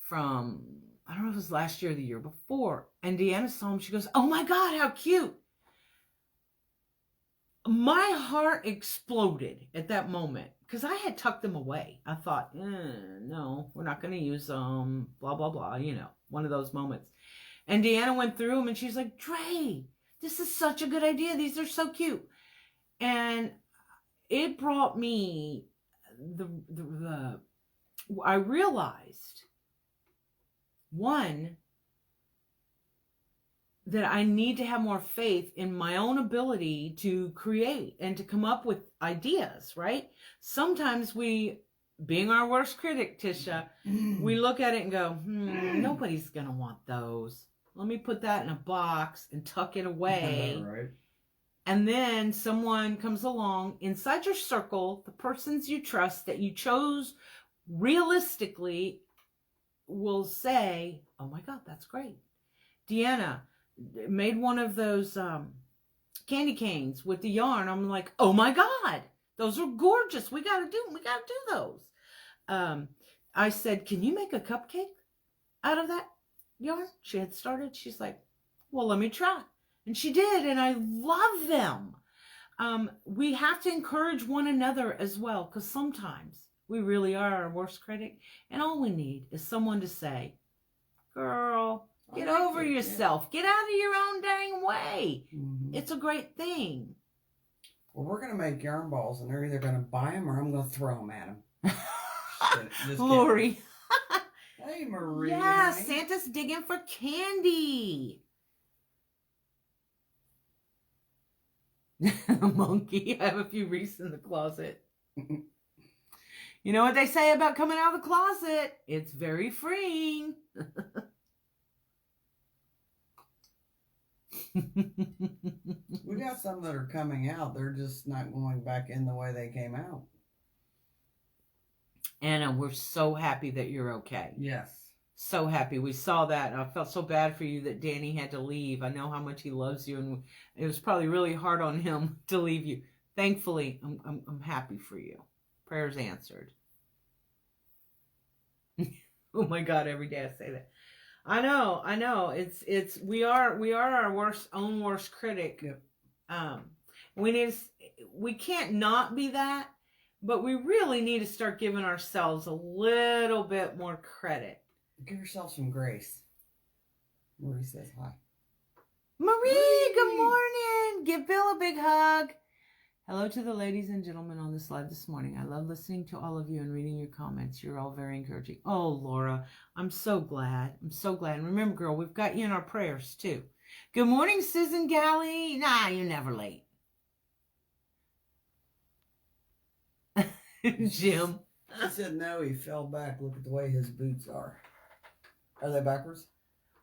from, I don't know if it was last year or the year before. And Deanna saw them. She goes, oh, my God, how cute. My heart exploded at that moment because I had tucked them away. I thought, no, we're not going to use them, blah, blah, blah, one of those moments. And Deanna went through them and she's like, Dre, this is such a good idea. These are so cute. And it brought me I realized, one, that I need to have more faith in my own ability to create and to come up with ideas, right? Sometimes being our worst critic, Tisha, we look at it and go, nobody's going to want those. Let me put that in a box and tuck it away. Right. And then someone comes along inside your circle, the persons you trust that you chose realistically will say, oh my God, that's great. Deanna made one of those candy canes with the yarn. I'm like, oh my God, those are gorgeous. We got to do those. I said, can you make a cupcake? out of that yarn she had started. She's like, well, let me try. And she did, and I love them. We have to encourage one another as well, because sometimes we really are our worst critic, and all we need is someone to say, girl, get over yourself. Yeah. Get out of your own dang way. Mm-hmm. It's a great thing. Well, we're going to make yarn balls, and they're either going to buy them or I'm going to throw them at them. Just Lori. Hey, Marie. Yeah, Santa's digging for candy. Monkey. I have a few wreaths in the closet. You know what they say about coming out of the closet? It's very freeing. We got some that are coming out. They're just not going back in the way they came out. Anna, we're so happy that you're okay. Yes. So happy. We saw that. I felt so bad for you that Danny had to leave. I know how much he loves you, and it was probably really hard on him to leave you. Thankfully, I'm happy for you. Prayers answered. Oh my God, every day I say that. I know. It's we are our own worst critic. Yep. We can't not be that, but we really need to start giving ourselves a little bit more credit. Give yourself some grace. Marie says hi. Marie, good morning. Give Bill a big hug. Hello to the ladies and gentlemen on this live this morning. I love listening to all of you and reading your comments. You're all very encouraging. Oh, Laura, I'm so glad. I'm so glad. And remember, girl, we've got you in our prayers, too. Good morning, Susan Galley. Nah, you're never late. Jim. He said no, he fell back. Look at the way his boots are. Are they backwards?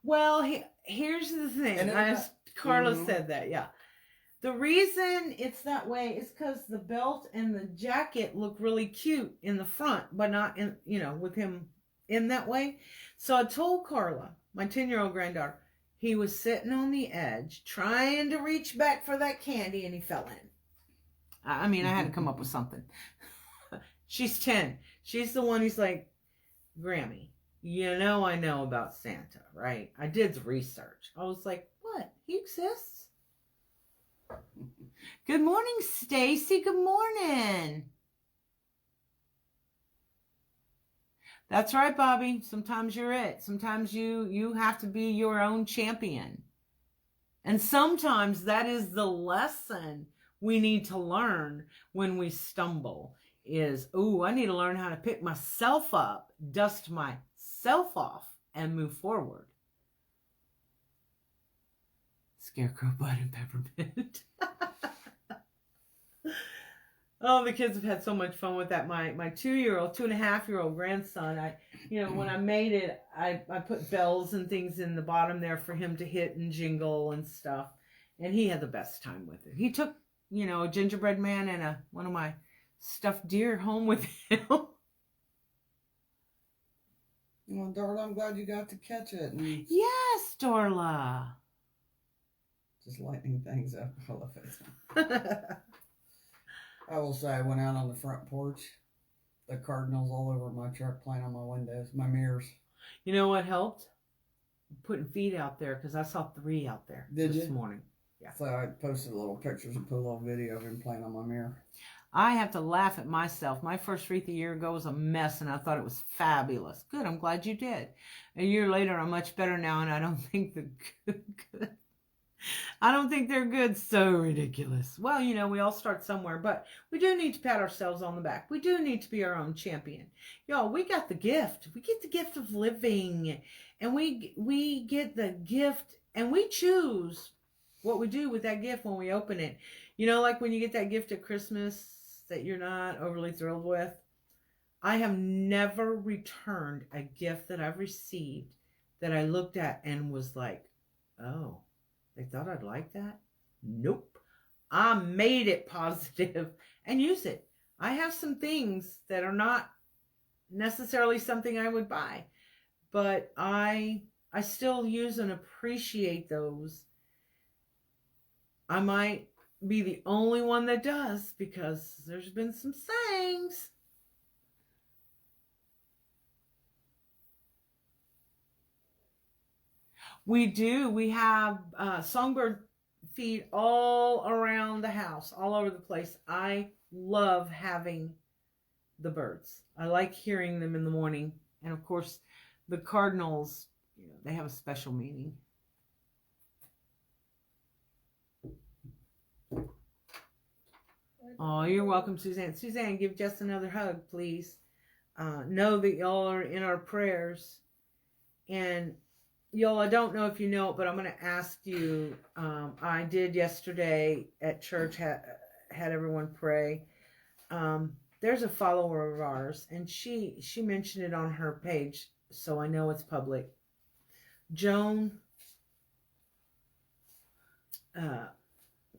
Well, here's the thing. Carla said that, yeah. The reason it's that way is because the belt and the jacket look really cute in the front, but not in, with him in that way. So I told Carla, my 10-year-old granddaughter, he was sitting on the edge trying to reach back for that candy, and he fell in. I had to come up with something. She's 10. She's the one who's like, Grammy, I know about Santa, right? I did the research. I was like, what? He exists? Good morning, Stacy. Good morning. That's right, Bobby. Sometimes you're it. Sometimes you have to be your own champion. And sometimes that is the lesson we need to learn when we stumble is, I need to learn how to pick myself up, dust myself off, and move forward. Scarecrow, Bud, and Peppermint. Oh, the kids have had so much fun with that. My 2.5-year-old grandson, when I made it, I put bells and things in the bottom there for him to hit and jingle and stuff. And he had the best time with it. He took, a gingerbread man and one of my stuffed deer home with him. Well, Darla, I'm glad you got to catch it. Yes, Darla. Just lightening things up. I love it. I will say I went out on the front porch. The cardinals all over my truck, playing on my windows, my mirrors. You know what helped? Putting feet out there, because I saw 3 out there this morning. Yeah. So I posted little pictures and put a little video of him playing on my mirror. I have to laugh at myself. My first wreath a year ago was a mess, and I thought it was fabulous. Good, I'm glad you did. A year later, I'm much better now, and I don't think they're good. So ridiculous. Well, we all start somewhere, but we do need to pat ourselves on the back. We do need to be our own champion. Y'all, we got the gift. We get the gift of living, and we get the gift, and we choose what we do with that gift when we open it. Like when you get that gift at Christmas that you're not overly thrilled with. I have never returned a gift that I've received that I looked at and was like, oh, they thought I'd like that? Nope. I made it positive and use it. I have some things that are not necessarily something I would buy, but I still use and appreciate those. I might be the only one that does, because there's been some sayings. We do. We have songbird feed all around the house, all over the place. I love having the birds. I like hearing them in the morning. And of course, the cardinals, they have a special meaning. Oh, you're welcome, Suzanne. Suzanne, give Jess another hug, please. Know that y'all are in our prayers. And y'all, I don't know if you know it, but I'm going to ask you. I did yesterday at church, had everyone pray. There's a follower of ours, and she mentioned it on her page, so I know it's public. Joan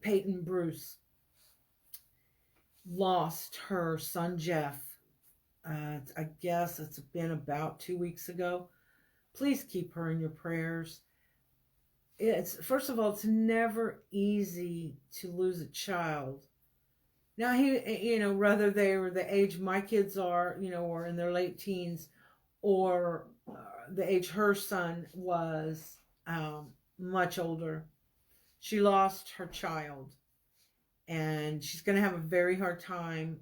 Peyton Bruce lost her son Jeff. I guess it's been about 2 weeks ago. Please keep her in your prayers. First of all, it's never easy to lose a child. Now, whether they were the age my kids are, or in their late teens, or the age her son was much older, she lost her child. And she's going to have a very hard time.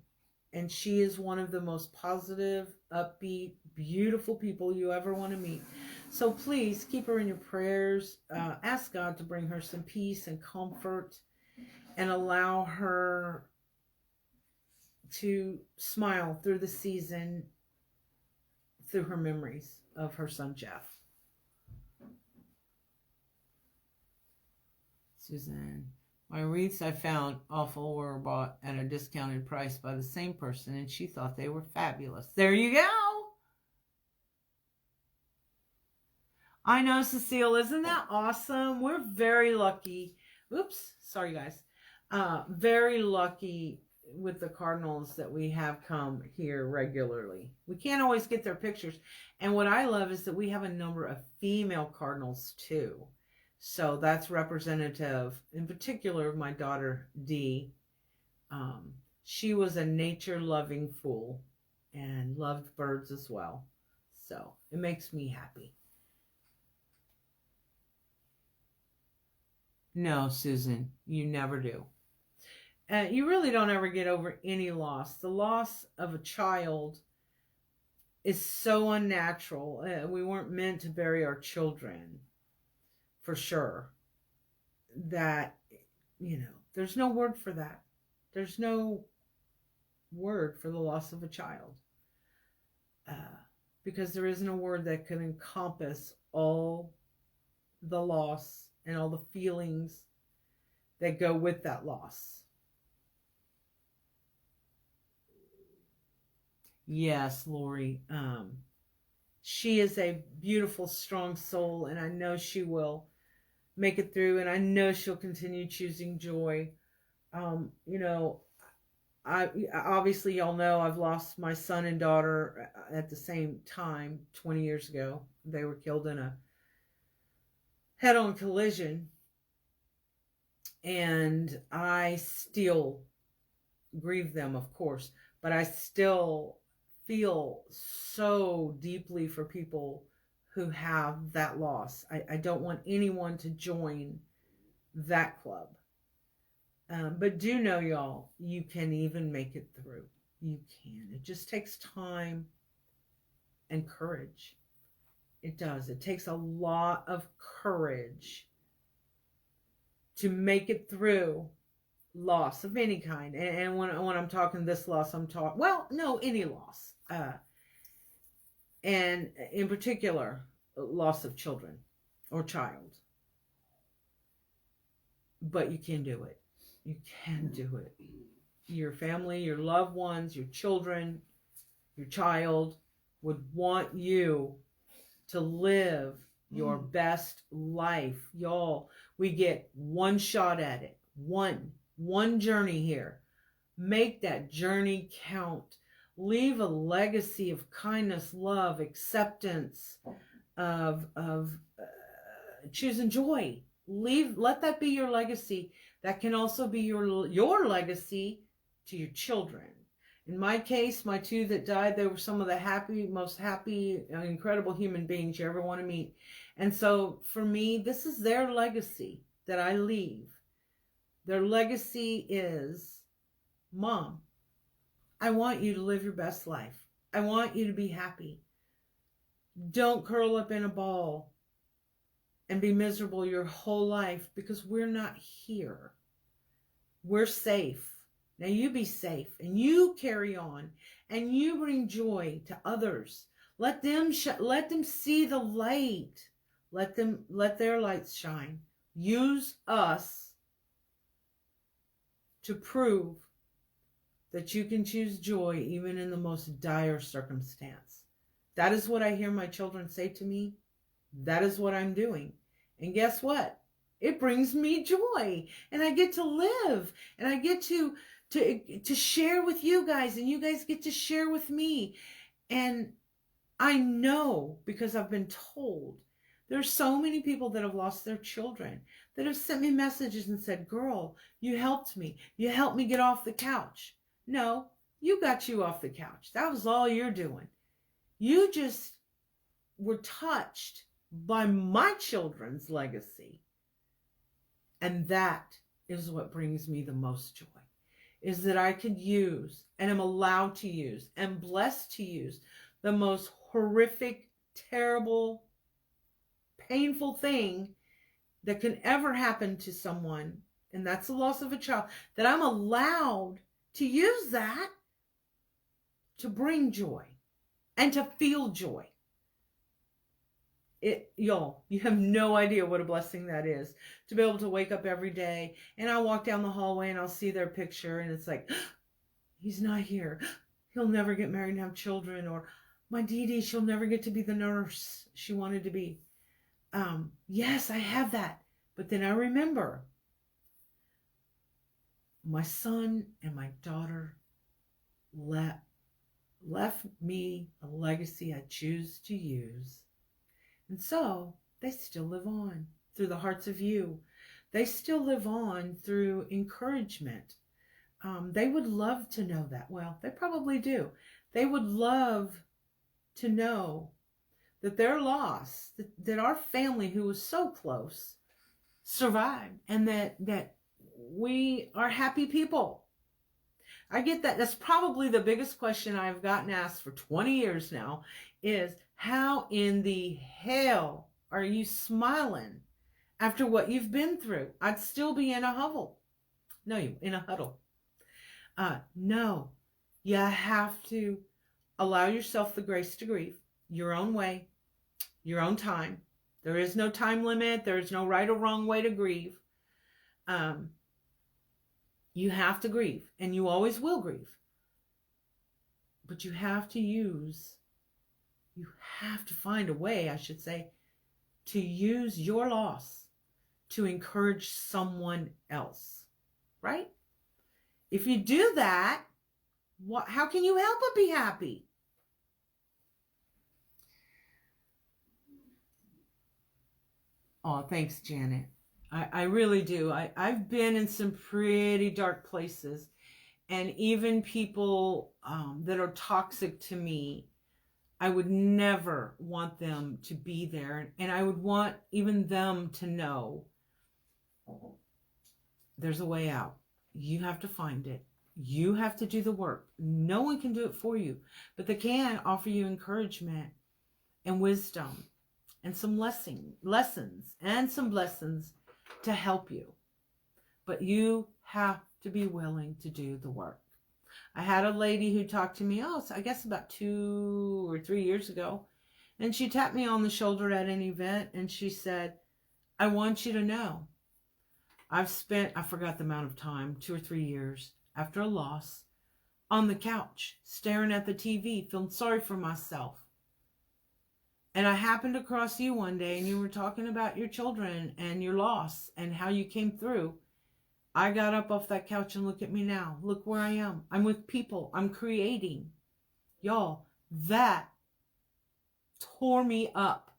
And she is one of the most positive, upbeat, beautiful people you ever want to meet. So please keep her in your prayers. Ask God to bring her some peace and comfort and allow her to smile through the season, through her memories of her son Jeff. Suzanne, my wreaths I found awful were bought at a discounted price by the same person, and she thought they were fabulous. There you go. I know, Cecile. Isn't that awesome? We're very lucky. Oops. Sorry, guys. Very lucky with the cardinals that we have come here regularly. We can't always get their pictures. And what I love is that we have a number of female cardinals too. So that's representative, in particular, of my daughter, Dee. She was a nature-loving fool and loved birds as well. So it makes me happy. No, Susan, you never do. You really don't ever get over any loss. The loss of a child is so unnatural. We weren't meant to bury our children. For sure, that, there's no word for that. There's no word for the loss of a child. Because there isn't a word that can encompass all the loss and all the feelings that go with that loss. Yes, Lori. She is a beautiful, strong soul, and I know she will make it through, and I know she'll continue choosing joy. I obviously, y'all know I've lost my son and daughter at the same time 20 years ago. They were killed in a head-on collision, and I still grieve them, of course, but I still feel so deeply for people who have that loss. I don't want anyone to join that club. But do know, y'all, you can even make it through. You can. It just takes time and courage. It does. It takes a lot of courage to make it through loss of any kind. And when I'm talking this loss, I'm talking, any loss. And in particular, loss of children or child. But you can do it. You can do it. Your family, your loved ones, your children, your child would want you to live your best life. Y'all, we get one shot at it. One journey here. Make that journey count. Leave a legacy of kindness, love, acceptance, of choosing joy. Let that be your legacy. That can also be your legacy to your children. In my case, my two that died, they were some of the most happy, incredible human beings you ever want to meet. And so for me, this is their legacy that I leave. Their legacy is, Mom, I want you to live your best life. I want you to be happy. Don't curl up in a ball and be miserable your whole life, because we're not here. We're safe. Now you be safe and you carry on and you bring joy to others. Let them see the light. Let their lights shine. Use us to prove that you can choose joy even in the most dire circumstance. That is what I hear my children say to me. That is what I'm doing. And guess what? It brings me joy, and I get to live, and I get to share with you guys, and you guys get to share with me. And I know, because I've been told, there's so many people that have lost their children that have sent me messages and said, girl, you helped me. You helped me get off the couch. No, you got you off the couch. That was all you're doing. You just were touched by my children's legacy. And that is what brings me the most joy, is that I could use, and am allowed to use, and blessed to use, the most horrific, terrible, painful thing that can ever happen to someone, and that's the loss of a child, that I'm allowed to use that to bring joy and to feel joy. Y'all, you have no idea what a blessing that is, to be able to wake up every day and I'll walk down the hallway and I'll see their picture and it's like, he's not here. He'll never get married and have children. Or my Dee Dee, she'll never get to be the nurse she wanted to be. Yes, I have that. But then I remember my son and my daughter left me a legacy I choose to use. And so they still live on through the hearts of you. They still live on through encouragement. They would love to know that. Well, they probably do. They would love to know that their loss, that our family who was so close survived, and that we are happy people. I get that. That's probably the biggest question I've gotten asked for 20 years now, is how in the hell are you smiling after what you've been through? I'd still be in a huddle. In a huddle. No, you have to allow yourself the grace to grieve your own way, your own time. There is no time limit. There is no right or wrong way to grieve. You have to grieve, and you always will grieve. But you have to find a way, I should say, to use your loss to encourage someone else, right? If you do that, how can you help but be happy? Oh, thanks, Janet. I really do. I've been in some pretty dark places, and even people that are toxic to me, I would never want them to be there. And I would want even them to know there's a way out. You have to find it. You have to do the work. No one can do it for you, but they can offer you encouragement and wisdom and some lessons and some blessings to help you. But you have to be willing to do the work. I had a lady who talked to me, I guess about 2 or 3 years ago, and she tapped me on the shoulder at an event, and she said, I want you to know, I've spent, I forgot the amount of time, 2 or 3 years after a loss, on the couch, staring at the TV, feeling sorry for myself. And I happened across you one day, and you were talking about your children and your loss and how you came through. I got up off that couch and look at me now. Look where I am. I'm with people. I'm creating. Y'all, that tore me up,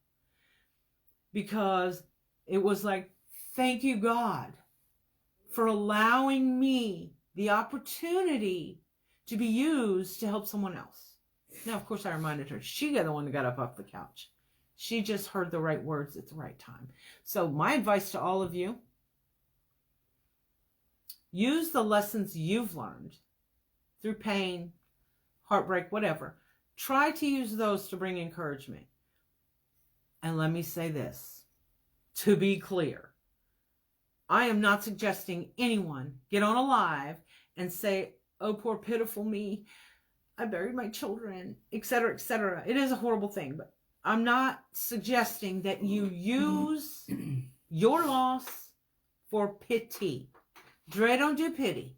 because it was like, thank you, God, for allowing me the opportunity to be used to help someone else. Now, of course, I reminded her, she got the one that got up off the couch. She just heard the right words at the right time. So my advice to all of you, use the lessons you've learned through pain, heartbreak, whatever. Try to use those to bring encouragement. And let me say this, to be clear, I am not suggesting anyone get on a live and say, oh, poor pitiful me, I buried my children, etc., etc. It is a horrible thing, but I'm not suggesting that you use your loss for pity. Dre don't do pity.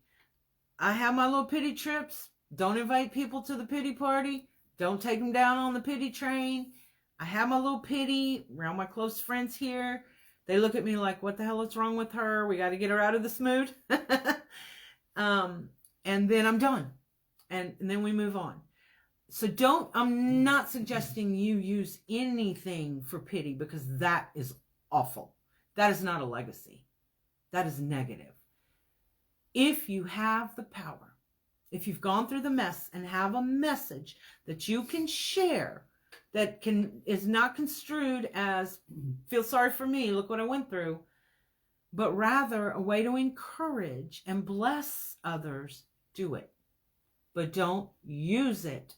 I have my little pity trips. Don't invite people to the pity party. Don't take them down on the pity train. I have my little pity around my close friends here. They look at me like, what the hell is wrong with her? We got to get her out of this mood. And then I'm done. And then we move on. So I'm not suggesting you use anything for pity, because that is awful. That is not a legacy. That is negative. If you have the power, if you've gone through the mess and have a message that you can share that is not construed as, feel sorry for me, look what I went through, but rather a way to encourage and bless others, do it. But don't use it.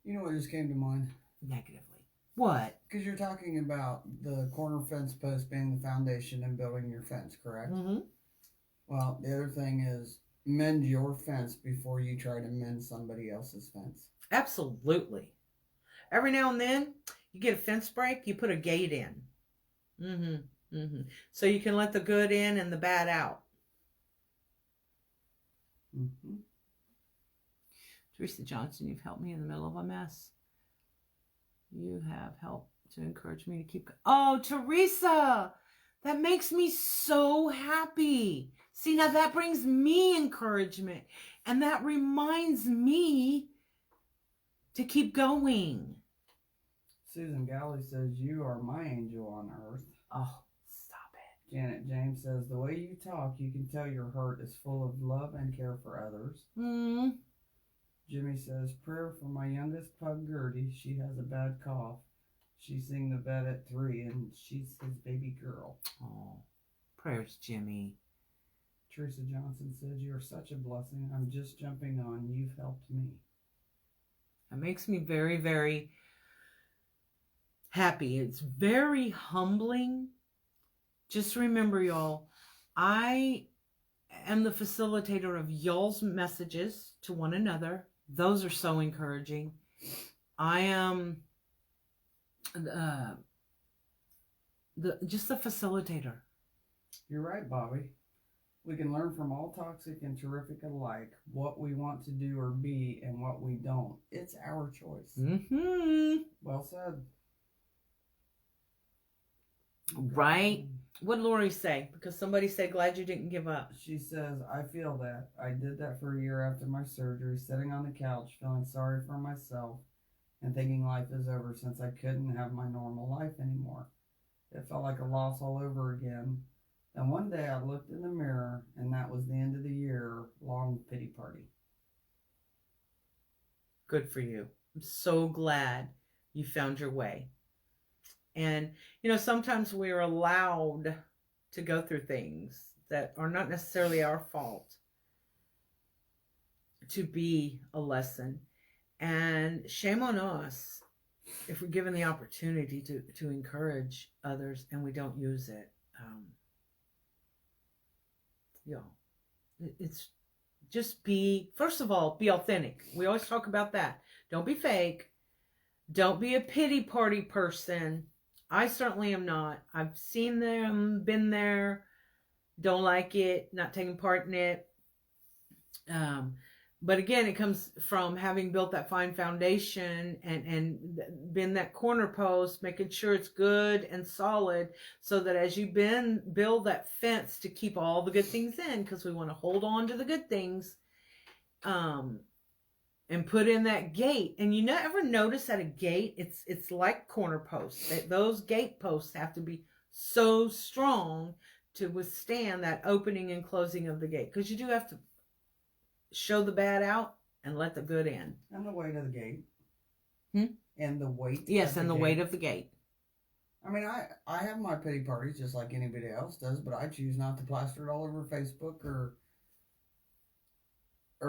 You know what just came to mind? Negatively. What? Because you're talking about the corner fence post being the foundation and building your fence, correct? Mm-hmm. Well, the other thing is mend your fence before you try to mend somebody else's fence. Absolutely. Every now and then, you get a fence break, you put a gate in. Mm-hmm. Mm-hmm. So you can let the good in and the bad out. Mm-hmm. Teresa Johnson, you've helped me in the middle of a mess. You have helped to encourage me to keep... Oh, Teresa! That makes me so happy. See, now that brings me encouragement. And that reminds me to keep going. Susan Galley says, you are my angel on earth. Oh, stop it. Janet James says, the way you talk, you can tell your heart is full of love and care for others. Jimmy says, prayer for my youngest pug, Gertie. She has a bad cough. She's seeing the vet at 3, and she's his baby girl. Oh, prayers, Jimmy. Teresa Johnson says, you are such a blessing. I'm just jumping on. You've helped me. That makes me very, very happy. It's very humbling. Just remember, y'all, I am the facilitator of y'all's messages to one another. Those are so encouraging. I am just the facilitator. You're right, Bobby. We can learn from all toxic and terrific alike what we want to do or be and what we don't. It's our choice. Mm-hmm. Well said. Right? What did Lori say? Because somebody said, glad you didn't give up. She says, I feel that. I did that for a year after my surgery, sitting on the couch, feeling sorry for myself and thinking life is over since I couldn't have my normal life anymore. It felt like a loss all over again. And one day I looked in the mirror, and that was the end of the year-long pity party. Good for you. I'm so glad you found your way. And, you know, sometimes we're allowed to go through things that are not necessarily our fault to be a lesson. And shame on us if we're given the opportunity to encourage others and we don't use it. It's just first of all, be authentic. We always talk about that. Don't be fake. Don't be a pity party person. I certainly am not. I've seen them, been there, don't like it, not taking part in it. But again, it comes from having built that fine foundation and been that corner post, making sure it's good and solid so that as you build that fence to keep all the good things in, because we want to hold on to the good things, and put in that gate. And you never notice at a gate, it's like corner posts. Those gate posts have to be so strong to withstand that opening and closing of the gate, because you do have to show the bad out and let the good in. And the weight of the gate. Hmm? And the weight. Yes, and the weight of the gate. I mean, I have my pity parties just like anybody else does, but I choose not to plaster it all over Facebook or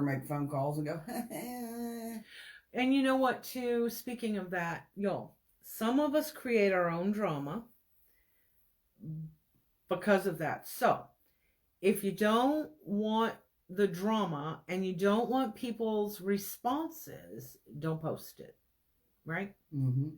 make phone calls and go, And you know what, too? Speaking of that, some of us create our own drama because of that. So, if you don't want the drama and you don't want people's responses, don't post it, right? Mm-hmm.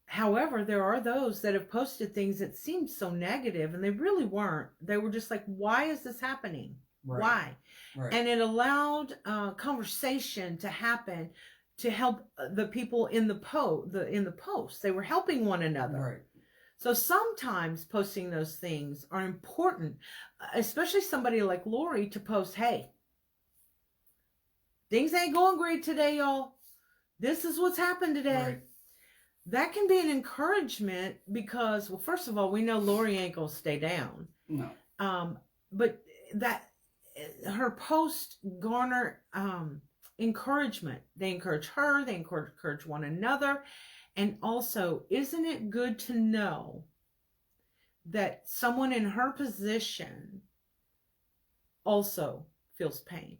However, there are those that have posted things that seem so negative, and they really weren't. They were just like, why is this happening? Right. Why? Right. And it allowed conversation to happen to help the people in the post. They were helping one another. Right. So sometimes posting those things are important, especially somebody like Lori to post, hey, things ain't going great today, y'all. This is what's happened today. Right. That can be an encouragement because, well, first of all, we know Lori ain't going to stay down. No. But that her posts garner encouragement. They encourage her. They encourage one another. And also, isn't it good to know that someone in her position also feels pain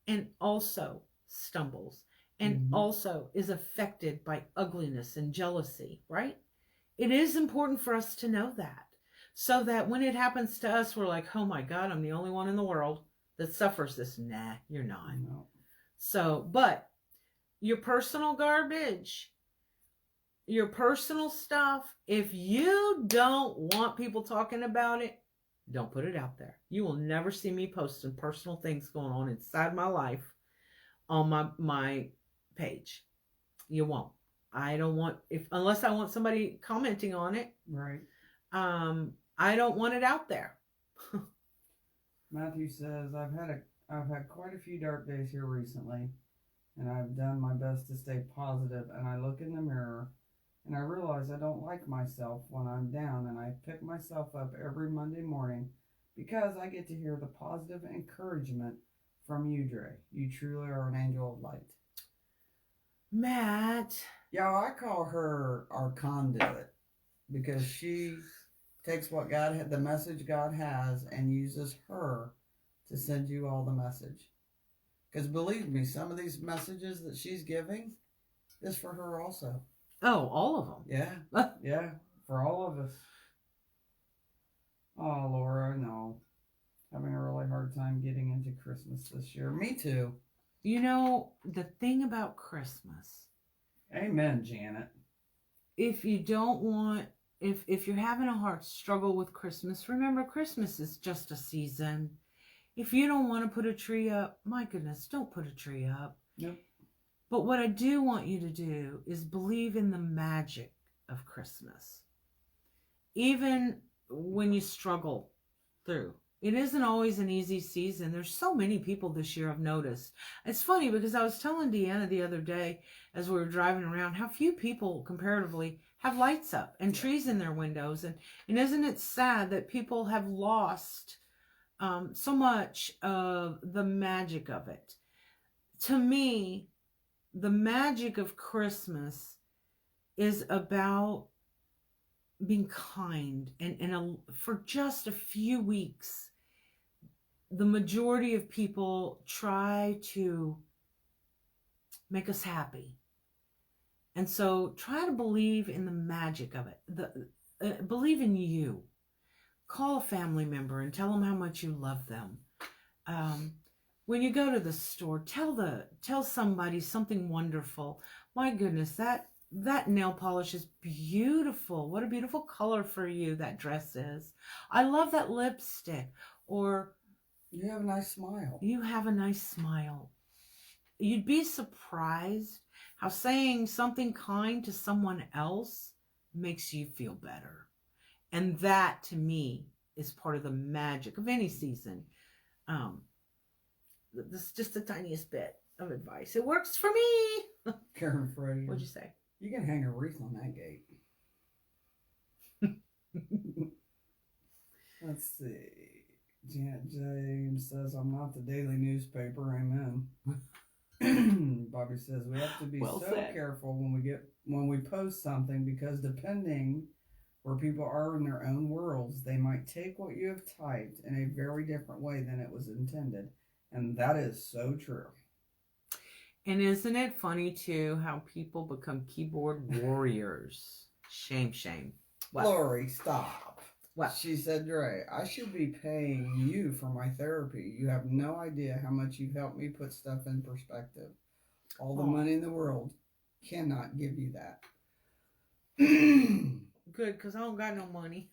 and also stumbles and also is affected by ugliness and jealousy, right? It is important for us to know that, so that when it happens to us, we're like, oh my God, I'm the only one in the world that suffers this. Nah, you're not. No. So, but your personal garbage, your personal stuff, if you don't want people talking about it, don't put it out there. You will never see me posting personal things going on inside my life on my page. You won't. I don't want, unless I want somebody commenting on it. Right. I don't want it out there. Matthew says, I've had quite a few dark days here recently, and I've done my best to stay positive, and I look in the mirror and I realize I don't like myself when I'm down, and I pick myself up every Monday morning because I get to hear the positive encouragement from you, Drea. You truly are an angel of light. Matt. Yeah, I call her our conduit because she takes what the message God has, and uses her to send you all the message. Because believe me, some of these messages that she's giving is for her also. Oh, all of them. Yeah. Yeah. For all of us. Oh, Laura, no. Having a really hard time getting into Christmas this year. Me too. You know, the thing about Christmas. Amen, Janet. If you don't want, if you're having a heart struggle with Christmas, remember Christmas is just a season. If you don't want to put a tree up, my goodness, don't put a tree up. Yep. But what I do want you to do is believe in the magic of Christmas. Even when you struggle through. It isn't always an easy season. There's so many people this year I've noticed. It's funny because I was telling Deanna the other day as we were driving around how few people comparatively have lights up and trees in their windows. And isn't it sad that people have lost so much of the magic of it? To me, the magic of Christmas is about being kind. And for just a few weeks, the majority of people try to make us happy. And so try to believe in the magic of it. Believe in you. Call a family member and tell them how much you love them. When you go to the store, tell somebody something wonderful. My goodness, that nail polish is beautiful. What a beautiful color for you that dress is. I love that lipstick. Or you have a nice smile. You have a nice smile. You'd be surprised how saying something kind to someone else makes you feel better. And that, to me, is part of the magic of any season. This is just the tiniest bit of advice. It works for me. Karen Fraser. What'd you say? You can hang a wreath on that gate. Let's see. Janet James says, I'm not the daily newspaper. Amen. Bobby says, we have to be careful when we post something, because depending where people are in their own worlds, they might take what you have typed in a very different way than it was intended. And that is so true. And isn't it funny, too, how people become keyboard warriors? Shame, shame. What? Lori, stop. What? She said, Drea, I should be paying you for my therapy. You have no idea how much you've helped me put stuff in perspective. All the money in the world cannot give you that. Good, because I don't got no money.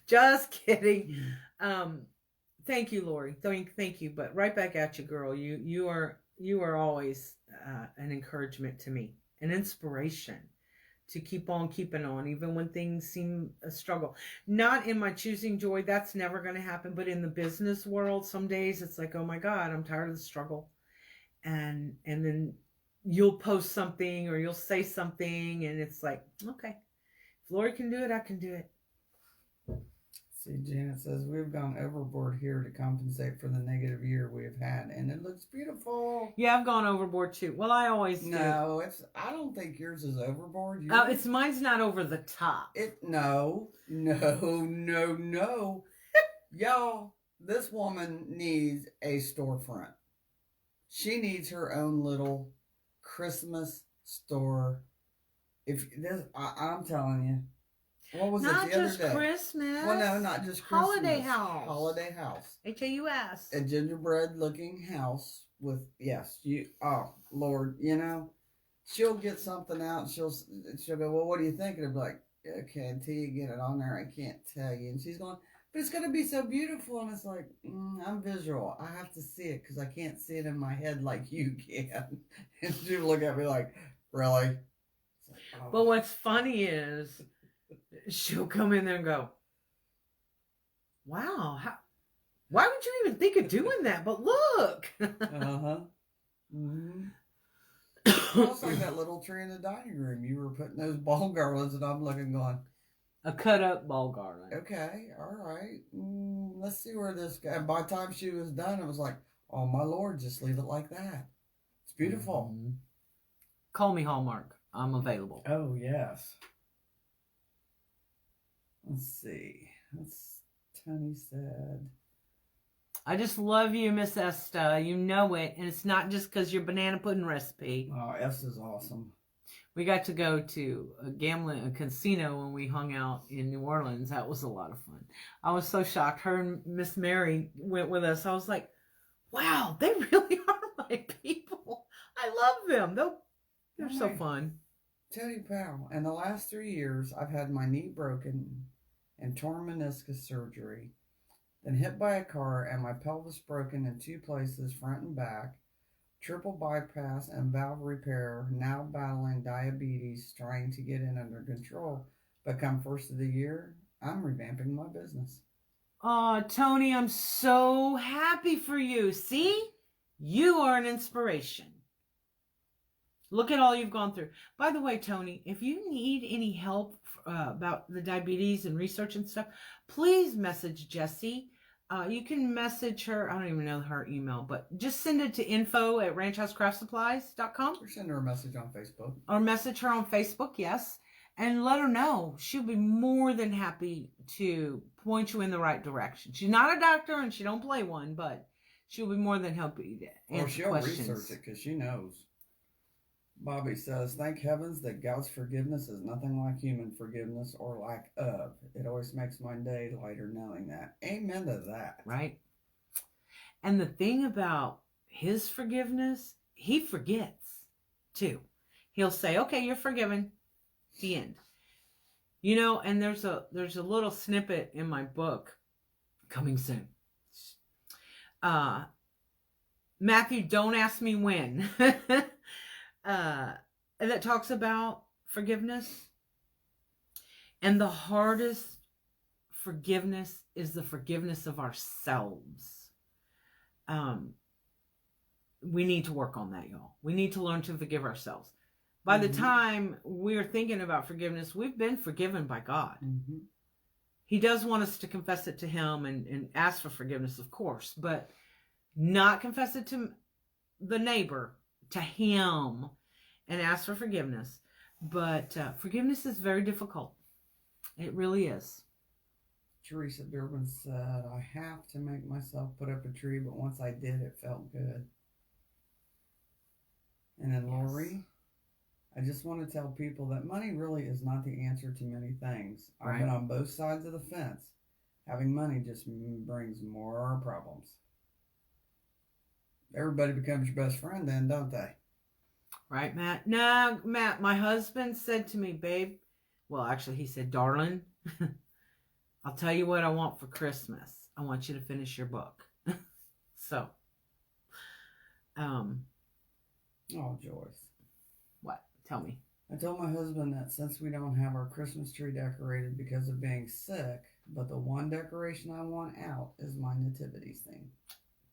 Just kidding. Thank you, Lori. Thank you. But right back at you, girl. You are always an encouragement to me, an inspiration to keep on keeping on, even when things seem a struggle. Not in my choosing joy, that's never going to happen, but in the business world, some days it's like, oh my God, I'm tired of the struggle. And then you'll post something or you'll say something, and it's like, okay, if Lori can do it, I can do it. See, Janet says, we've gone overboard here to compensate for the negative year we have had, and it looks beautiful. Yeah, I've gone overboard too. Well, I always do. No, I don't think yours is overboard. Mine's not over the top. No. Y'all, this woman needs a storefront. She needs her own little Christmas store. I'm telling you. What was not it the other day? Not just Christmas. Well, no, not just Christmas. Holiday house. Holiday house. HAUS. A gingerbread-looking house with, yes, oh, Lord, she'll get something out, and she'll go, well, what do you think? And I'll be like, okay, until you get it on there, I can't tell you. And she's going, but it's going to be so beautiful. And it's like, I'm visual. I have to see it because I can't see it in my head like you can. And she'll look at me like, really? Like, oh. But what's funny is she'll come in there and go, wow, why would you even think of doing that? But look. Uh-huh. Mm-hmm. It's like that little tree in the dining room. You were putting those ball garlands, and I'm looking going, a cut-up ball garland. Okay, all right. Let's see where this goes. And by the time she was done, it was like, oh, my Lord, just leave it like that. It's beautiful. Mm-hmm. Call me Hallmark. I'm available. Oh, yes. Let's see. Tony said. I just love you, Miss Esta. You know it. And it's not just because your banana pudding recipe. Oh, Esta's awesome. We got to go to a casino when we hung out in New Orleans. That was a lot of fun. I was so shocked. Her and Miss Mary went with us. I was like, wow, they really are my people. I love them. They're so fun. Teddy Powell, in the last 3 years, I've had my knee broken and torn meniscus surgery, then hit by a car and my pelvis broken in 2 places, front and back, triple bypass and valve repair, now battling diabetes, trying to get it under control. But come first of the year, I'm revamping my business. Oh, Tony, I'm so happy for you. See? You are an inspiration. Look at all you've gone through. By the way, Tony, if you need any help about the diabetes and research and stuff, please message Jessie. You can message her. I don't even know her email, but just send it to info@ranchhousecraftsupplies.com. Or send her a message on Facebook. Or message her on Facebook, yes. And let her know. She'll be more than happy to point you in the right direction. She's not a doctor and she don't play one, but she'll be more than happy to answer questions. Or she'll research it because she knows. Bobby says, thank heavens that God's forgiveness is nothing like human forgiveness or lack of. It always makes my day lighter knowing that. Amen to that. Right. And the thing about his forgiveness, he forgets too. He'll say, okay, you're forgiven. The end. And there's a little snippet in my book coming soon. Matthew, don't ask me when. That talks about forgiveness. And the hardest forgiveness is the forgiveness of ourselves. We need to work on that, y'all. We need to learn to forgive ourselves. By the time we're thinking about forgiveness, we've been forgiven by God. Mm-hmm. He does want us to confess it to him and ask for forgiveness, of course, but not confess it to the neighbor, to him, and ask for forgiveness. But forgiveness is very difficult. It really is. Teresa Durbin said, I have to make myself put up a tree, but once I did, it felt good. And then Lori, I just want to tell people that money really is not the answer to many things. Right. I've been on both sides of the fence. Having money just brings more problems. Everybody becomes your best friend then, don't they? Right, Matt? No, Matt, my husband said to me, babe, well, actually, he said, darling, I'll tell you what I want for Christmas. I want you to finish your book. So, oh, Joyce. What? Tell me. I told my husband that since we don't have our Christmas tree decorated because of being sick, but the one decoration I want out is my nativity scene.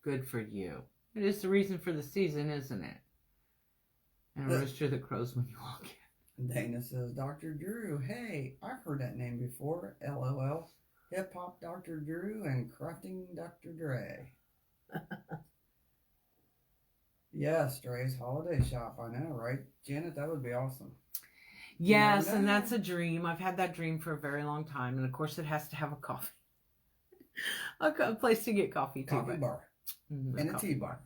Good for you. It is the reason for the season, isn't it? And a rooster that crows when you walk in. Dana says, Dr. Drew, hey, I've heard that name before. LOL. Hip Hop Dr. Drew and Crafting Dr. Dre. Yes, Dre's holiday shop. I know, right? Janet, that would be awesome. Yes, and that's a dream. I've had that dream for a very long time. And of course, it has to have a coffee. A place to get coffee, too. Coffee bar. And a tea bar.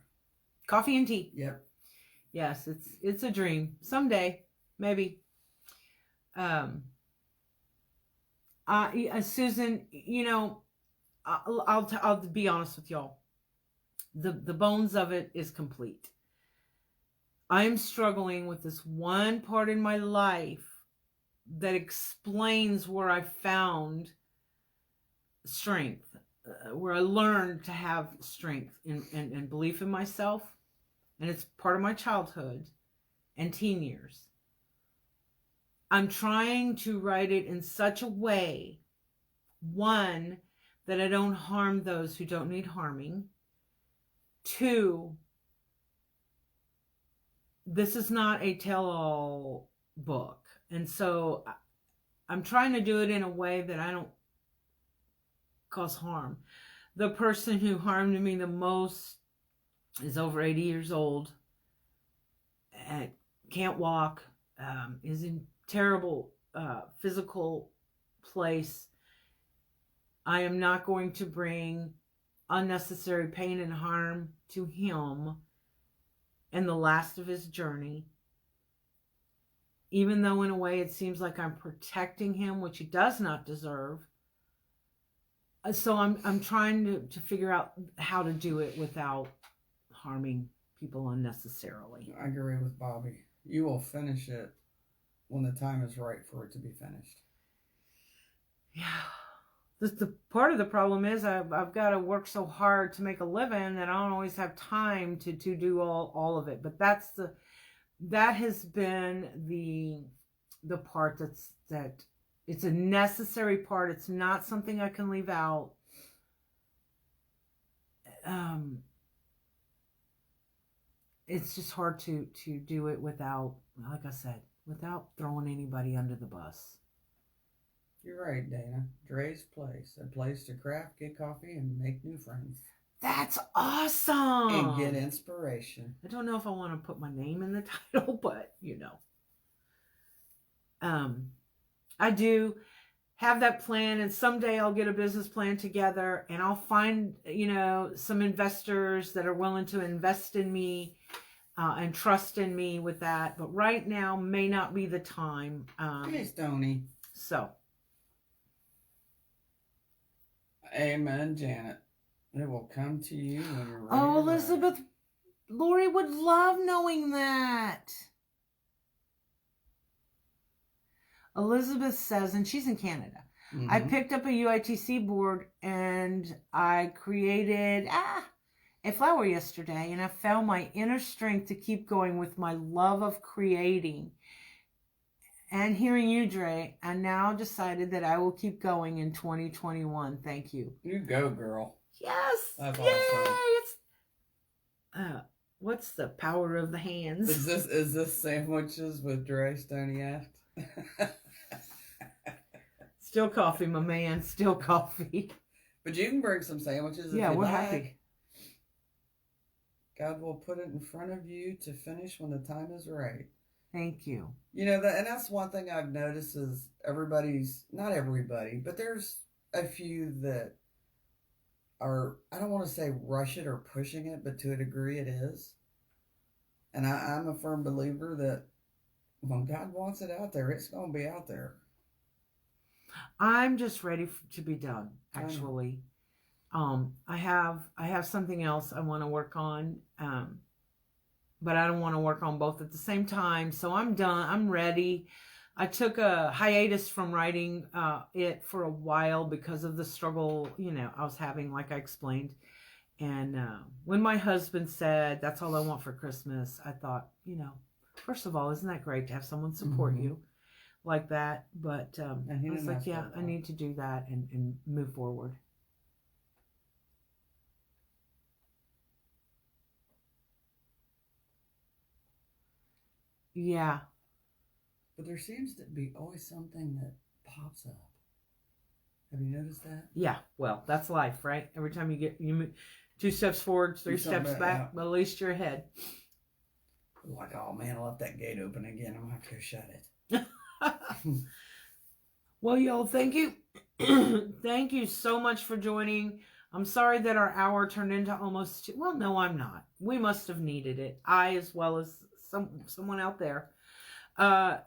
Coffee and tea. Yep. Yes, it's a dream. Someday, maybe. Susan, you know, I'll be honest with y'all. The bones of it is complete. I'm struggling with this one part in my life that explains where I found strength, where I learned to have strength and belief in myself. And it's part of my childhood and teen years. I'm trying to write it in such a way, one, that I don't harm those who don't need harming. Two, this is not a tell-all book. And so I'm trying to do it in a way that I don't cause harm. The person who harmed me the most is over 80 years old, and can't walk, is in terrible physical place. I am not going to bring unnecessary pain and harm to him in the last of his journey, even though in a way it seems like I'm protecting him, which he does not deserve. So I'm trying to figure out how to do it without harming people unnecessarily. I agree with Bobby. You will finish it when the time is right for it to be finished. Yeah. The part of the problem is I've got to work so hard to make a living that I don't always have time to do all of it. But that has been the part that it's a necessary part. It's not something I can leave out. It's just hard to do it without, like I said, without throwing anybody under the bus. You're right, Dana. Dre's Place. A place to craft, get coffee, and make new friends. That's awesome! And get inspiration. I don't know if I want to put my name in the title, but, you know. I do have that plan, and someday I'll get a business plan together, and I'll find, you know, some investors that are willing to invest in me and trust in me with that. But right now may not be the time. Hey, Stoney. So. Amen, Janet. It will come to you when you're ready. Oh, Elizabeth, Lori would love knowing that. Elizabeth says, and she's in Canada, I picked up a UITC board and I created a flower yesterday, and I found my inner strength to keep going with my love of creating. And hearing you, Dre, I now decided that I will keep going in 2021. Thank you. You go, girl. Yes. That's Yay! awesome. It's what's the power of the hands? Is this sandwiches with Dre? Stoney asked. Still coffee, my man. Still coffee. But you can bring some sandwiches if Yeah, you we're like. happy. God will put it in front of you to finish when the time is right. Thank you. You know, and that's one thing I've noticed is not everybody, but there's a few that are, I don't want to say rush it or pushing it, but to a degree it is. And I'm a firm believer that when God wants it out there, it's going to be out there. I'm just ready to be done, actually. I have something else I want to work on, but I don't want to work on both at the same time. So I'm done. I'm ready. I took a hiatus from writing it for a while because of the struggle, I was having, like I explained. And when my husband said, "That's all I want for Christmas," I thought, first of all, isn't that great to have someone support you like that? But I was like, yeah, I need to do that and move forward. Yeah. But there seems to be always something that pops up. Have you noticed that? Yeah. Well, that's life, right? Every time you move 2 steps forward, 3 steps back, but at least you're ahead. Like, oh man, I left that gate open again. I'm going to have to go shut it. Well, y'all, thank you. Thank you so much for joining. I'm sorry that our hour turned into almost... Well, no, I'm not. We must have needed it. I, as well as someone out there.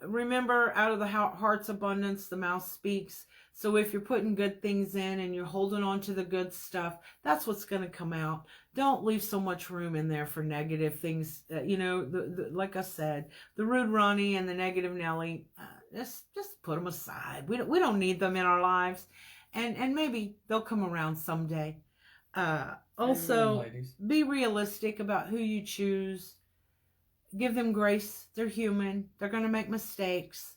Remember, out of the heart's abundance, the mouth speaks. So if you're putting good things in and you're holding on to the good stuff, that's what's going to come out. Don't leave so much room in there for negative things. Like I said, the rude Ronnie and the negative Nellie, just put them aside. We don't need them in our lives. And maybe they'll come around someday. Also, be realistic about who you choose. Give them grace. They're human. They're going to make mistakes.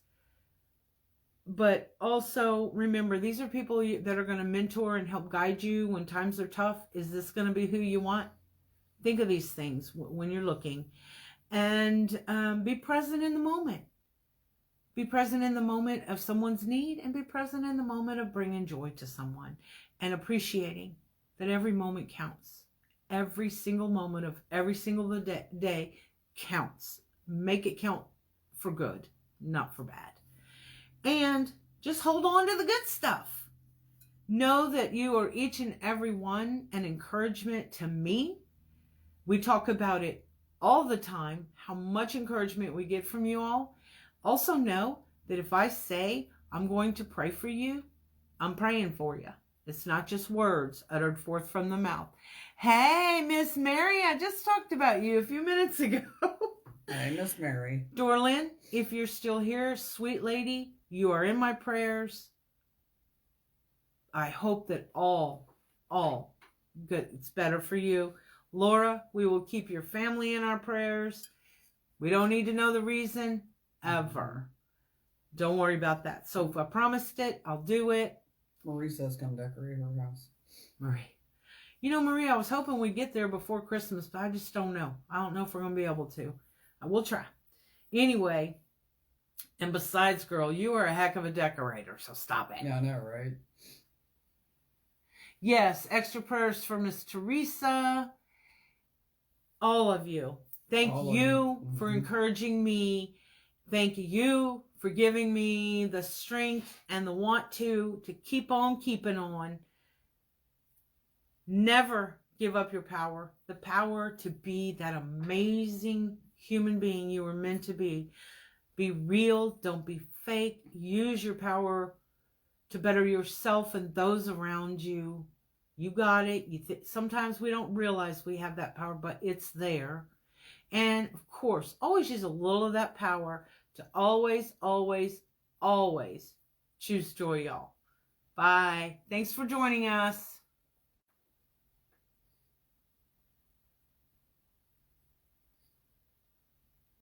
But also remember, these are people that are going to mentor and help guide you when times are tough. Is this going to be who you want? Think of these things when you're looking. And be present in the moment. Be present in the moment of someone's need, and be present in the moment of bringing joy to someone, and appreciating that every moment counts. Every single moment of every single day counts. Make it count for good, not for bad. And just hold on to the good stuff. Know that you are each and every one an encouragement to me. We talk about it all the time, how much encouragement we get from you all. Also know that if I say I'm going to pray for you, I'm praying for you. It's not just words uttered forth from the mouth. Hey, Miss Mary, I just talked about you a few minutes ago. Hey, Miss Mary. Dorlin, if you're still here, sweet lady, you are in my prayers. I hope that all good, it's better for you. Laura, we will keep your family in our prayers. We don't need to know the reason, ever. Don't worry about that. So if I promised it, I'll do it. Marie says come decorate her house. Marie. Marie, I was hoping we'd get there before Christmas, but I just don't know. I don't know if we're going to be able to. We'll try. Anyway, and besides, girl, you are a heck of a decorator, so stop it. Yeah, I know, right? Yes, extra prayers for Miss Teresa. All of you. Thank you for encouraging me. Thank you for giving me the strength and the want to keep on keeping on. Never give up your power. The power to be that amazing human being you were meant to be. Be real. Don't be fake. Use your power to better yourself and those around you. You got it. Sometimes we don't realize we have that power, but it's there. And of course, always use a little of that power to always, always, always choose joy, y'all. Bye. Thanks for joining us.